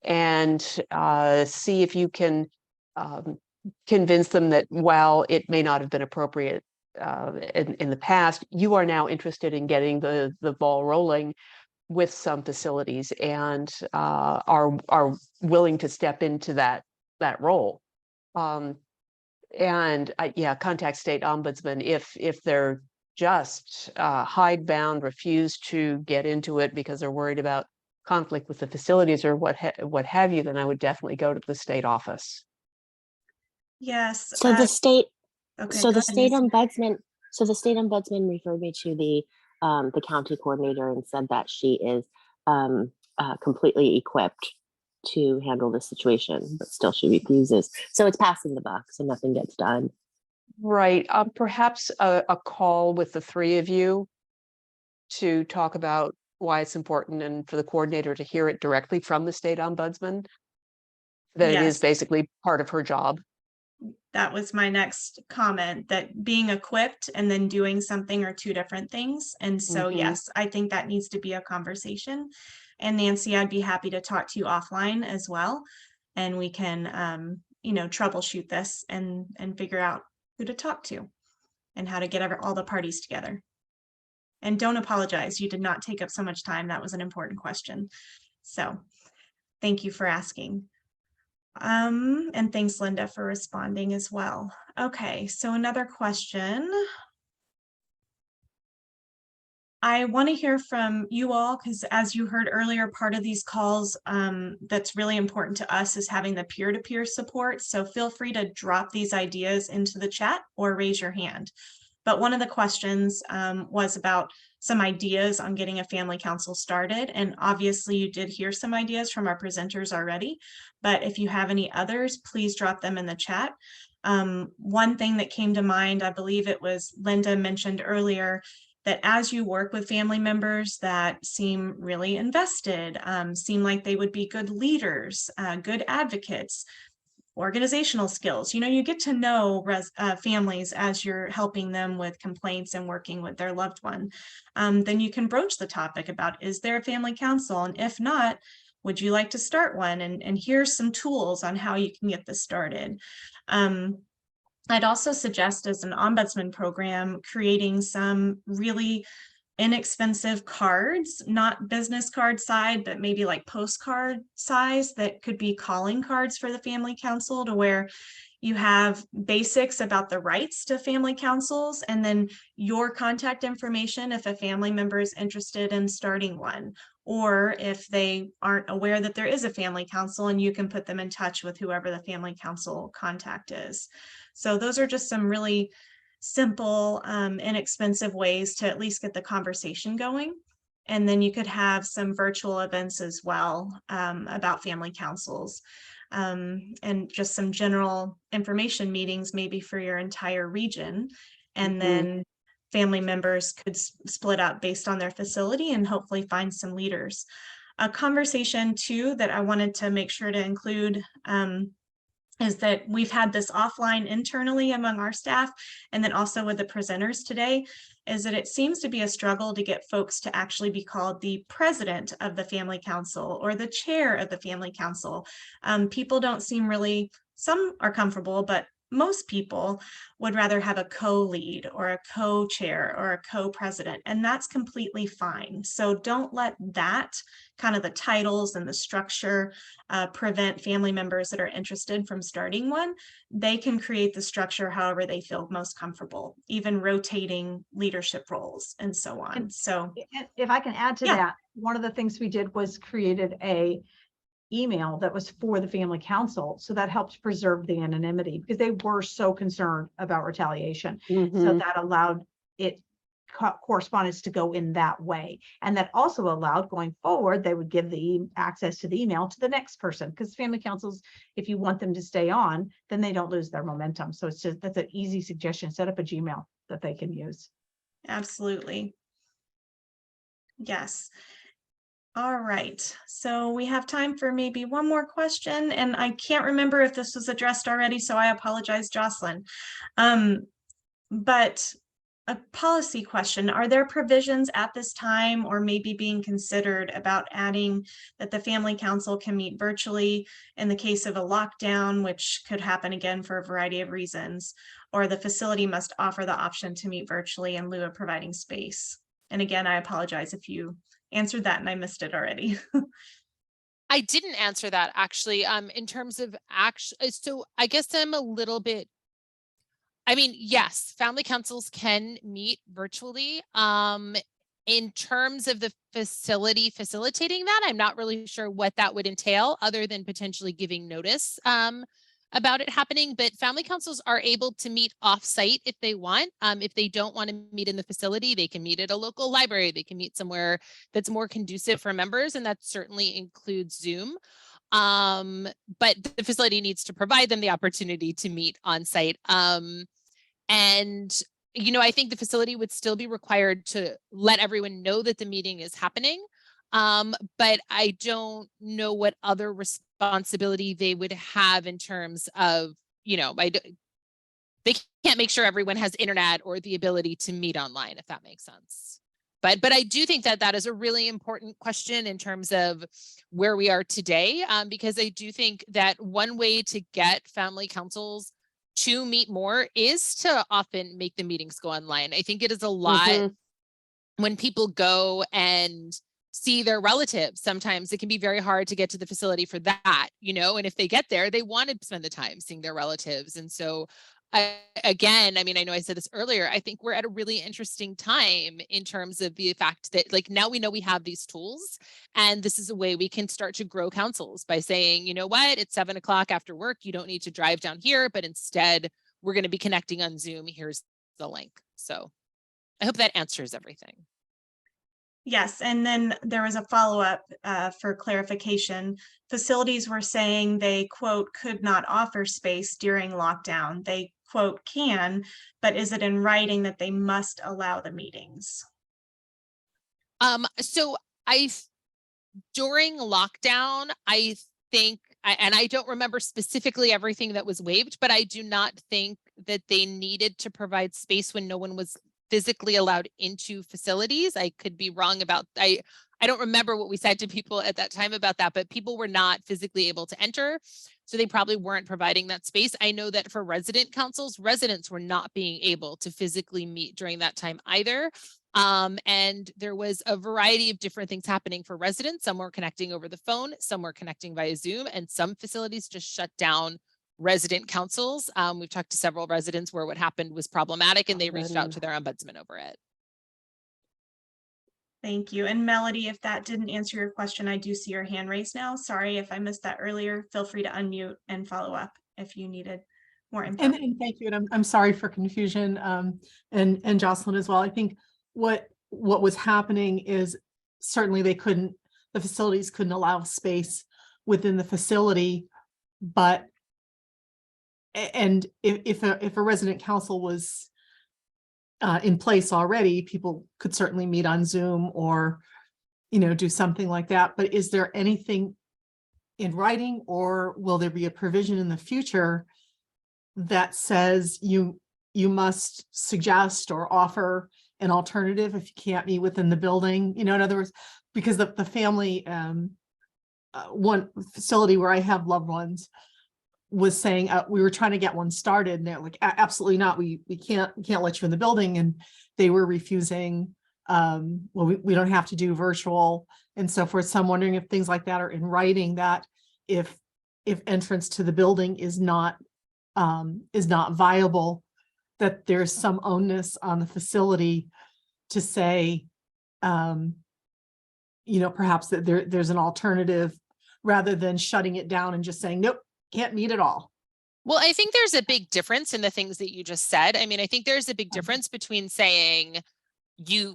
and see if you can convince them that while it may not have been appropriate in the past, you are now interested in getting the ball rolling with some facilities and are willing to step into that role. And yeah, contact state ombudsman if they're just hidebound, refuse to get into it because they're worried about conflict with the facilities or what have you, then I would definitely go to the state office. Yes. So the state, Okay, so go the ahead, state Nancy. ombudsman, so the state ombudsman referred me to the county coordinator and said that she is completely equipped to handle the situation, but still she refuses. So it's passing the buck, so nothing gets done. Right. Perhaps a call with the 3 of you to talk about why it's important and for the coordinator to hear it directly from the state ombudsman, that it is Yes. basically part of her job. That was my next comment, that being equipped and then doing something are 2 different things. And so, Mhm. yes, I think that needs to be a conversation. And Nancy, I'd be happy to talk to you offline as well. And we can, troubleshoot this and figure out who to talk to and how to get all the parties together. And don't apologize. You did not take up so much time. That was an important question. So thank you for asking. And thanks, Linda, for responding as well. Okay, so another question. I want to hear from you all because, as you heard earlier, part of these calls that's really important to us is having the peer-to-peer support. So feel free to drop these ideas into the chat or raise your hand. But one of the questions was about some ideas on getting a family council started. And obviously you did hear some ideas from our presenters already, but if you have any others, please drop them in the chat. One thing that came to mind, I believe it was Linda mentioned earlier, that as you work with family members that seem really invested, seem like they would be good leaders, good advocates, organizational skills, you get to know families as you're helping them with complaints and working with their loved one. Then you can broach the topic about, is there a family council? And if not, would you like to start one? And here's some tools on how you can get this started. I'd also suggest, as an ombudsman program, creating some really inexpensive cards, not business card side, but maybe like postcard size, that could be calling cards for the family council, to where you have basics about the rights to family councils and then your contact information if a family member is interested in starting one, or if they aren't aware that there is a family council, and you can put them in touch with whoever the family council contact is. So those are just some really simple, inexpensive ways to at least get the conversation going. And then you could have some virtual events as well about family councils, and just some general information meetings, maybe for your entire region. And then family members could split up based on their facility and hopefully find some leaders. A conversation too that I wanted to make sure to include is that we've had this offline internally among our staff, and then also with the presenters today, is that it seems to be a struggle to get folks to actually be called the president of the family council or the chair of the family council. People don't seem really, some are comfortable, but most people would rather have a co-lead or a co-chair or a co-president, and that's completely fine. So don't let that kind of the titles and the structure prevent family members that are interested from starting one. They can create the structure however they feel most comfortable, even rotating leadership roles and so on. And so if I can add to Yeah. that, one of the things we did was created a email that was for the family council. So that helped preserve the anonymity because they were so concerned about retaliation. So that allowed it correspondence to go in that way. And that also allowed, going forward, they would give the access to the email to the next person, because family councils, if you want them to stay on, then they don't lose their momentum. So it's just, that's an easy suggestion. Set up a Gmail that they can use. Absolutely. Yes. All right, so we have time for maybe one more question, and I can't remember if this was addressed already, so I apologize, Jocelyn. But a policy question, are there provisions at this time or maybe being considered about adding that the family council can meet virtually in the case of a lockdown, which could happen again for a variety of reasons, or the facility must offer the option to meet virtually in lieu of providing space? And again, I apologize if you answered that and I missed it already. I didn't answer that actually, in terms of so I guess I'm a little bit, I mean, yes, family councils can meet virtually. In terms of the facility facilitating that, I'm not really sure what that would entail, other than potentially giving notice about it happening. But family councils are able to meet off-site if they want. If they don't want to meet in the facility, they can meet at a local library. They can meet somewhere that's more conducive for members, and that certainly includes Zoom. But the facility needs to provide them the opportunity to meet on site. And I think the facility would still be required to let everyone know that the meeting is happening. But I don't know what other responsibility they would have in terms of, they can't make sure everyone has internet or the ability to meet online, if that makes sense. But I do think that that is a really important question in terms of where we are today, because I do think that one way to get family councils to meet more is to often make the meetings go online. I think it is a lot when people go and see their relatives. Sometimes it can be very hard to get to the facility for that, and if they get there, they want to spend the time seeing their relatives. And so again, I mean, I know I said this earlier, I think we're at a really interesting time in terms of the fact that like now we know we have these tools, and this is a way we can start to grow councils by saying, you know what, it's 7 o'clock after work. You don't need to drive down here, but instead we're going to be connecting on Zoom. Here's the link. So I hope that answers everything. Yes, and then there was a follow-up for clarification. Facilities were saying they, quote, could not offer space during lockdown. They, quote, can, but is it in writing that they must allow the meetings? So during lockdown, I think, and I don't remember specifically everything that was waived, but I do not think that they needed to provide space when no one was physically allowed into facilities. I could be wrong about, I don't remember what we said to people at that time about that, but people were not physically able to enter. So they probably weren't providing that space. I know that for resident councils, residents were not being able to physically meet during that time either. And there was a variety of different things happening for residents. Some were connecting over the phone, some were connecting via Zoom, and some facilities just shut down resident councils. We've talked to several residents where what happened was problematic and they reached out to their ombudsman over it. Thank you. And Melody, if that didn't answer your question, I do see your hand raised now. Sorry if I missed that earlier. Feel free to unmute and follow up if you needed more info. And thank you. And I'm sorry for confusion, and Jocelyn as well. I think what was happening is certainly the facilities couldn't allow space within the facility, but and if a resident council was in place already, people could certainly meet on Zoom or, do something like that. But is there anything in writing, or will there be a provision in the future that says you must suggest or offer an alternative if you can't meet within the building? In other words, because the family, one facility where I have loved ones was saying we were trying to get one started, and they're like, absolutely not, we can't let you in the building, and they were refusing. Well, we don't have to do virtual and so forth. So I'm wondering if things like that are in writing, that if entrance to the building is not viable, that there's some onus on the facility to say, perhaps that there's an alternative, rather than shutting it down and just saying, nope, can't meet at all. Well, I think there's a big difference in the things that you just said. I mean, I think there's a big difference between saying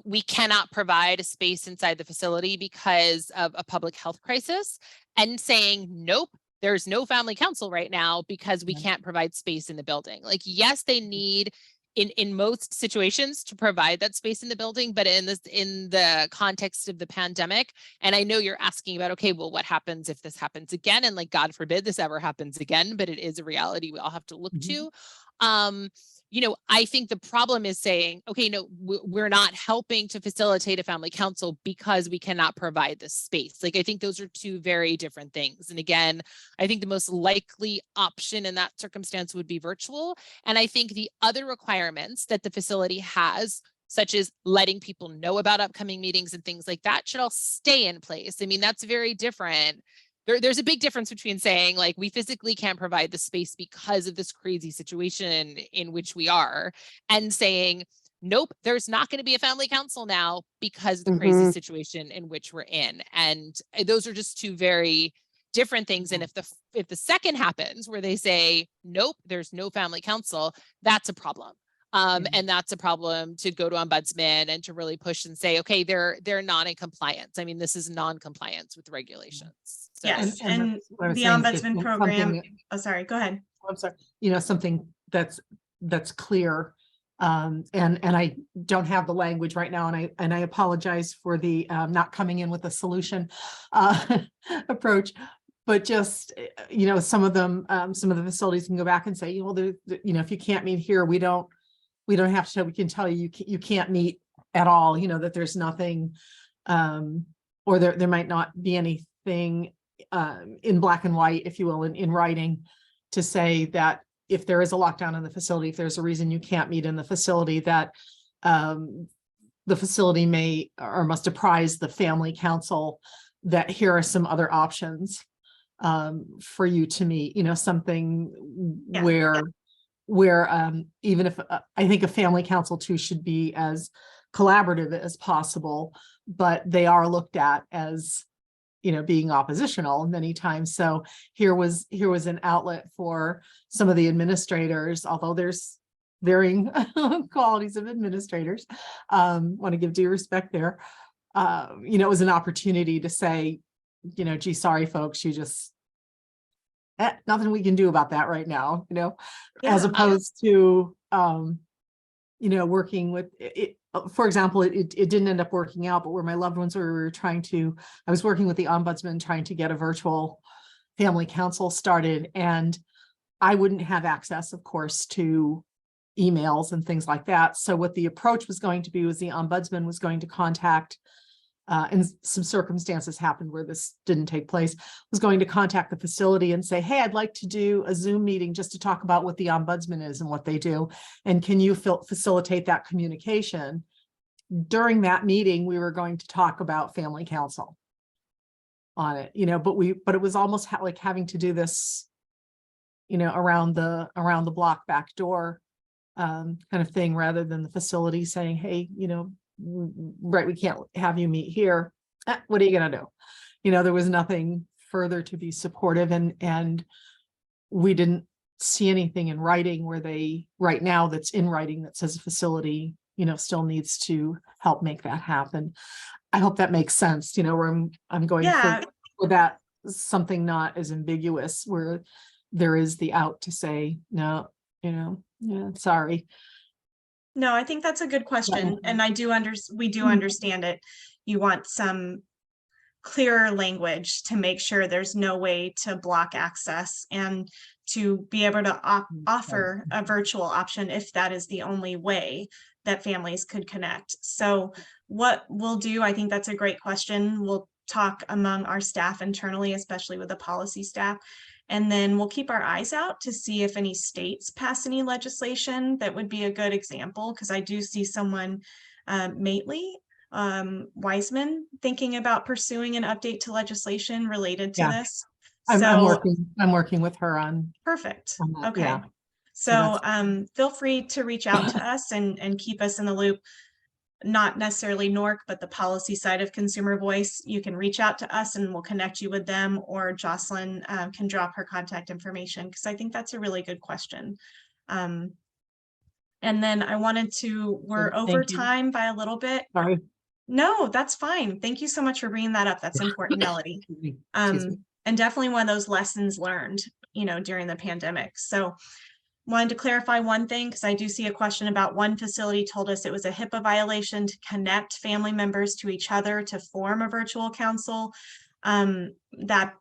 we cannot provide a space inside the facility because of a public health crisis, and saying, nope, there's no family council right now because we can't provide space in the building. Like, yes, they need in most situations to provide that space in the building, but in the context of the pandemic, and I know you're asking about, okay, well, what happens if this happens again? And like, God forbid this ever happens again, but it is a reality we all have to look to. I think the problem is saying, okay, no, we're not helping to facilitate a family council because we cannot provide this space. Like, I think those are two very different things. And again, I think the most likely option in that circumstance would be virtual. And I think the other requirements that the facility has, such as letting people know about upcoming meetings and things like that, should all stay in place. I mean, that's very different. There's a big difference between saying, like, we physically can't provide the space because of this crazy situation in which we are, and saying, nope, there's not going to be a family council now because of the crazy situation in which we're in. And those are just two very different things. And if the second happens, where they say, nope, there's no family council, that's a problem. And that's a problem to go to ombudsman and to really push and say, okay, they're not in compliance. I mean, this is non-compliance with regulations. So. Yes, and the ombudsman program. Oh, sorry, go ahead. I'm sorry. Something that's clear. And I don't have the language right now, and I apologize for the not coming in with a solution approach. But just, some of the facilities can go back and say, well, if you can't meet here, we don't have to, we can tell you can't meet at all, that there's nothing, or there might not be anything in black and white, if you will, in writing, to say that if there is a lockdown in the facility, if there's a reason you can't meet in the facility, that the facility may or must apprise the family council that here are some other options for you to meet, something where where even if I think a family council too should be as collaborative as possible, but they are looked at as, you know, being oppositional many times. So here was an outlet for some of the administrators, although there's varying qualities of administrators. Want to give due respect there. You know, it was an opportunity to say, you know, gee, sorry, folks, you just nothing we can do about that right now, you know, as Yeah. opposed to, you know, working with it. For example, it didn't end up working out, but where my loved ones were I was working with the ombudsman trying to get a virtual family council started, and I wouldn't have access, of course, to emails and things like that. So what the approach was going to be was the ombudsman was going to contact, and some circumstances happened where this didn't take place, was going to contact the facility and say, hey, I'd like to do a Zoom meeting just to talk about what the ombudsman is and what they do. And can you facilitate that communication? During that meeting, we were going to talk about family council on it, you know, but it was almost like having to do this, you know, around the block back door kind of thing, rather than the facility saying, hey, you know, right, we can't have you meet here. What are you going to do? You know, there was nothing further to be supportive, and we didn't see anything in writing where right now that's in writing that says a facility, you know, still needs to help make that happen. I hope that makes sense, you know, where I'm going for that, something not as ambiguous, where there is the out to say, no, you know, yeah, sorry. No, I think that's a good question. And we do understand it. You want some clearer language to make sure there's no way to block access, and to be able to offer a virtual option if that is the only way that families could connect. So what we'll do, I think that's a great question. We'll talk among our staff internally, especially with the policy staff. And then we'll keep our eyes out to see if any states pass any legislation that would be a good example, because I do see someone, Maitli Wiseman, thinking about pursuing an update to legislation related to this. I'm working with her on. Perfect. On that, Okay. yeah. So feel free to reach out to us and keep us in the loop. Not necessarily NORC, but the policy side of Consumer Voice. You can reach out to us and we'll connect you with them, or Jocelyn can drop her contact information, because I think that's a really good question. And then I wanted to, we're over time by a little bit. Sorry. No, that's fine. Thank you so much for bringing that up. That's important, Melody. And definitely one of those lessons learned, you know, during the pandemic. So wanted to clarify one thing, because I do see a question about one facility told us it was a HIPAA violation to connect family members to each other to form a virtual council. That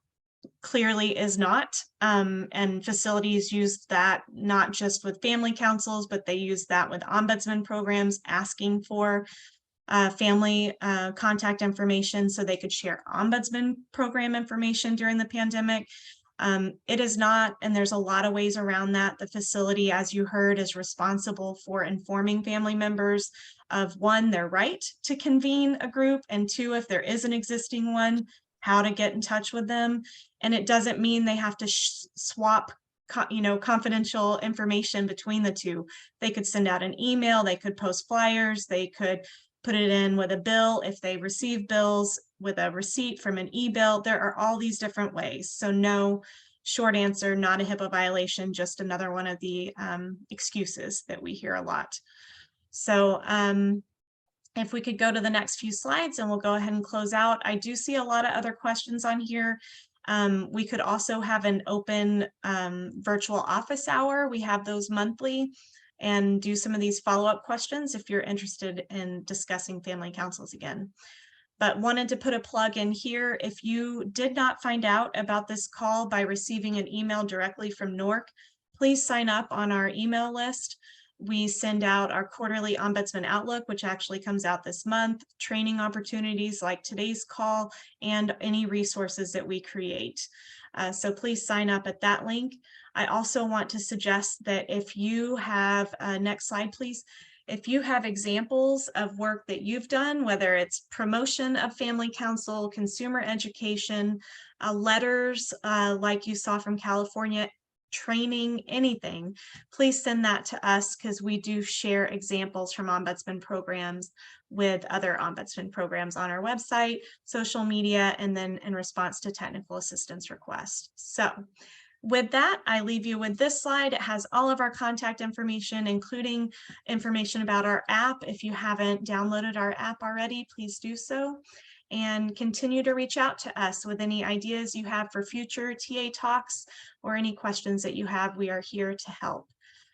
clearly is not. And facilities use that not just with family councils, but they use that with ombudsman programs, asking for family contact information so they could share ombudsman program information during the pandemic. It is not, and there's a lot of ways around that. The facility, as you heard, is responsible for informing family members of, one, their right to convene a group, and two, if there is an existing one, how to get in touch with them. And it doesn't mean they have to swap confidential information between the two. They could send out an email, they could post flyers, they could put it in with a bill if they receive bills, with a receipt from an e-bill. There are all these different ways. So no, short answer, not a HIPAA violation, just another one of the excuses that we hear a lot. So if we could go to the next few slides, and we'll go ahead and close out. I do see a lot of other questions on here. We could also have an open virtual office hour. We have those monthly, and do some of these follow-up questions if you're interested in discussing family councils again. But wanted to put a plug in here. If you did not find out about this call by receiving an email directly from NORC, please sign up on our email list. We send out our quarterly Ombudsman Outlook, which actually comes out this month, training opportunities like today's call, and any resources that we create. So please sign up at that link. I also want to suggest that if you have, next slide, please. If you have examples of work that you've done, whether it's promotion of family council, consumer education, letters like you saw from California, training, anything, please send that to us because we do share examples from ombudsman programs with other ombudsman programs on our website, social media, and then in response to technical assistance requests. So with that, I leave you with this slide. It has all of our contact information, including information about our app. If you haven't downloaded our app already, please do so. And continue to reach out to us with any ideas you have for future TA talks or any questions that you have. We are here to help.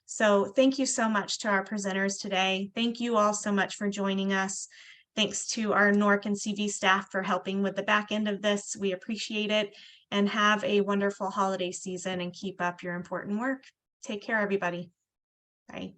So thank you so much to our presenters today. Thank you all so much for joining us. Thanks to our NORC and CV staff for helping with the back end of this. We appreciate it, and have a wonderful holiday season and keep up your important work. Take care, everybody. Bye.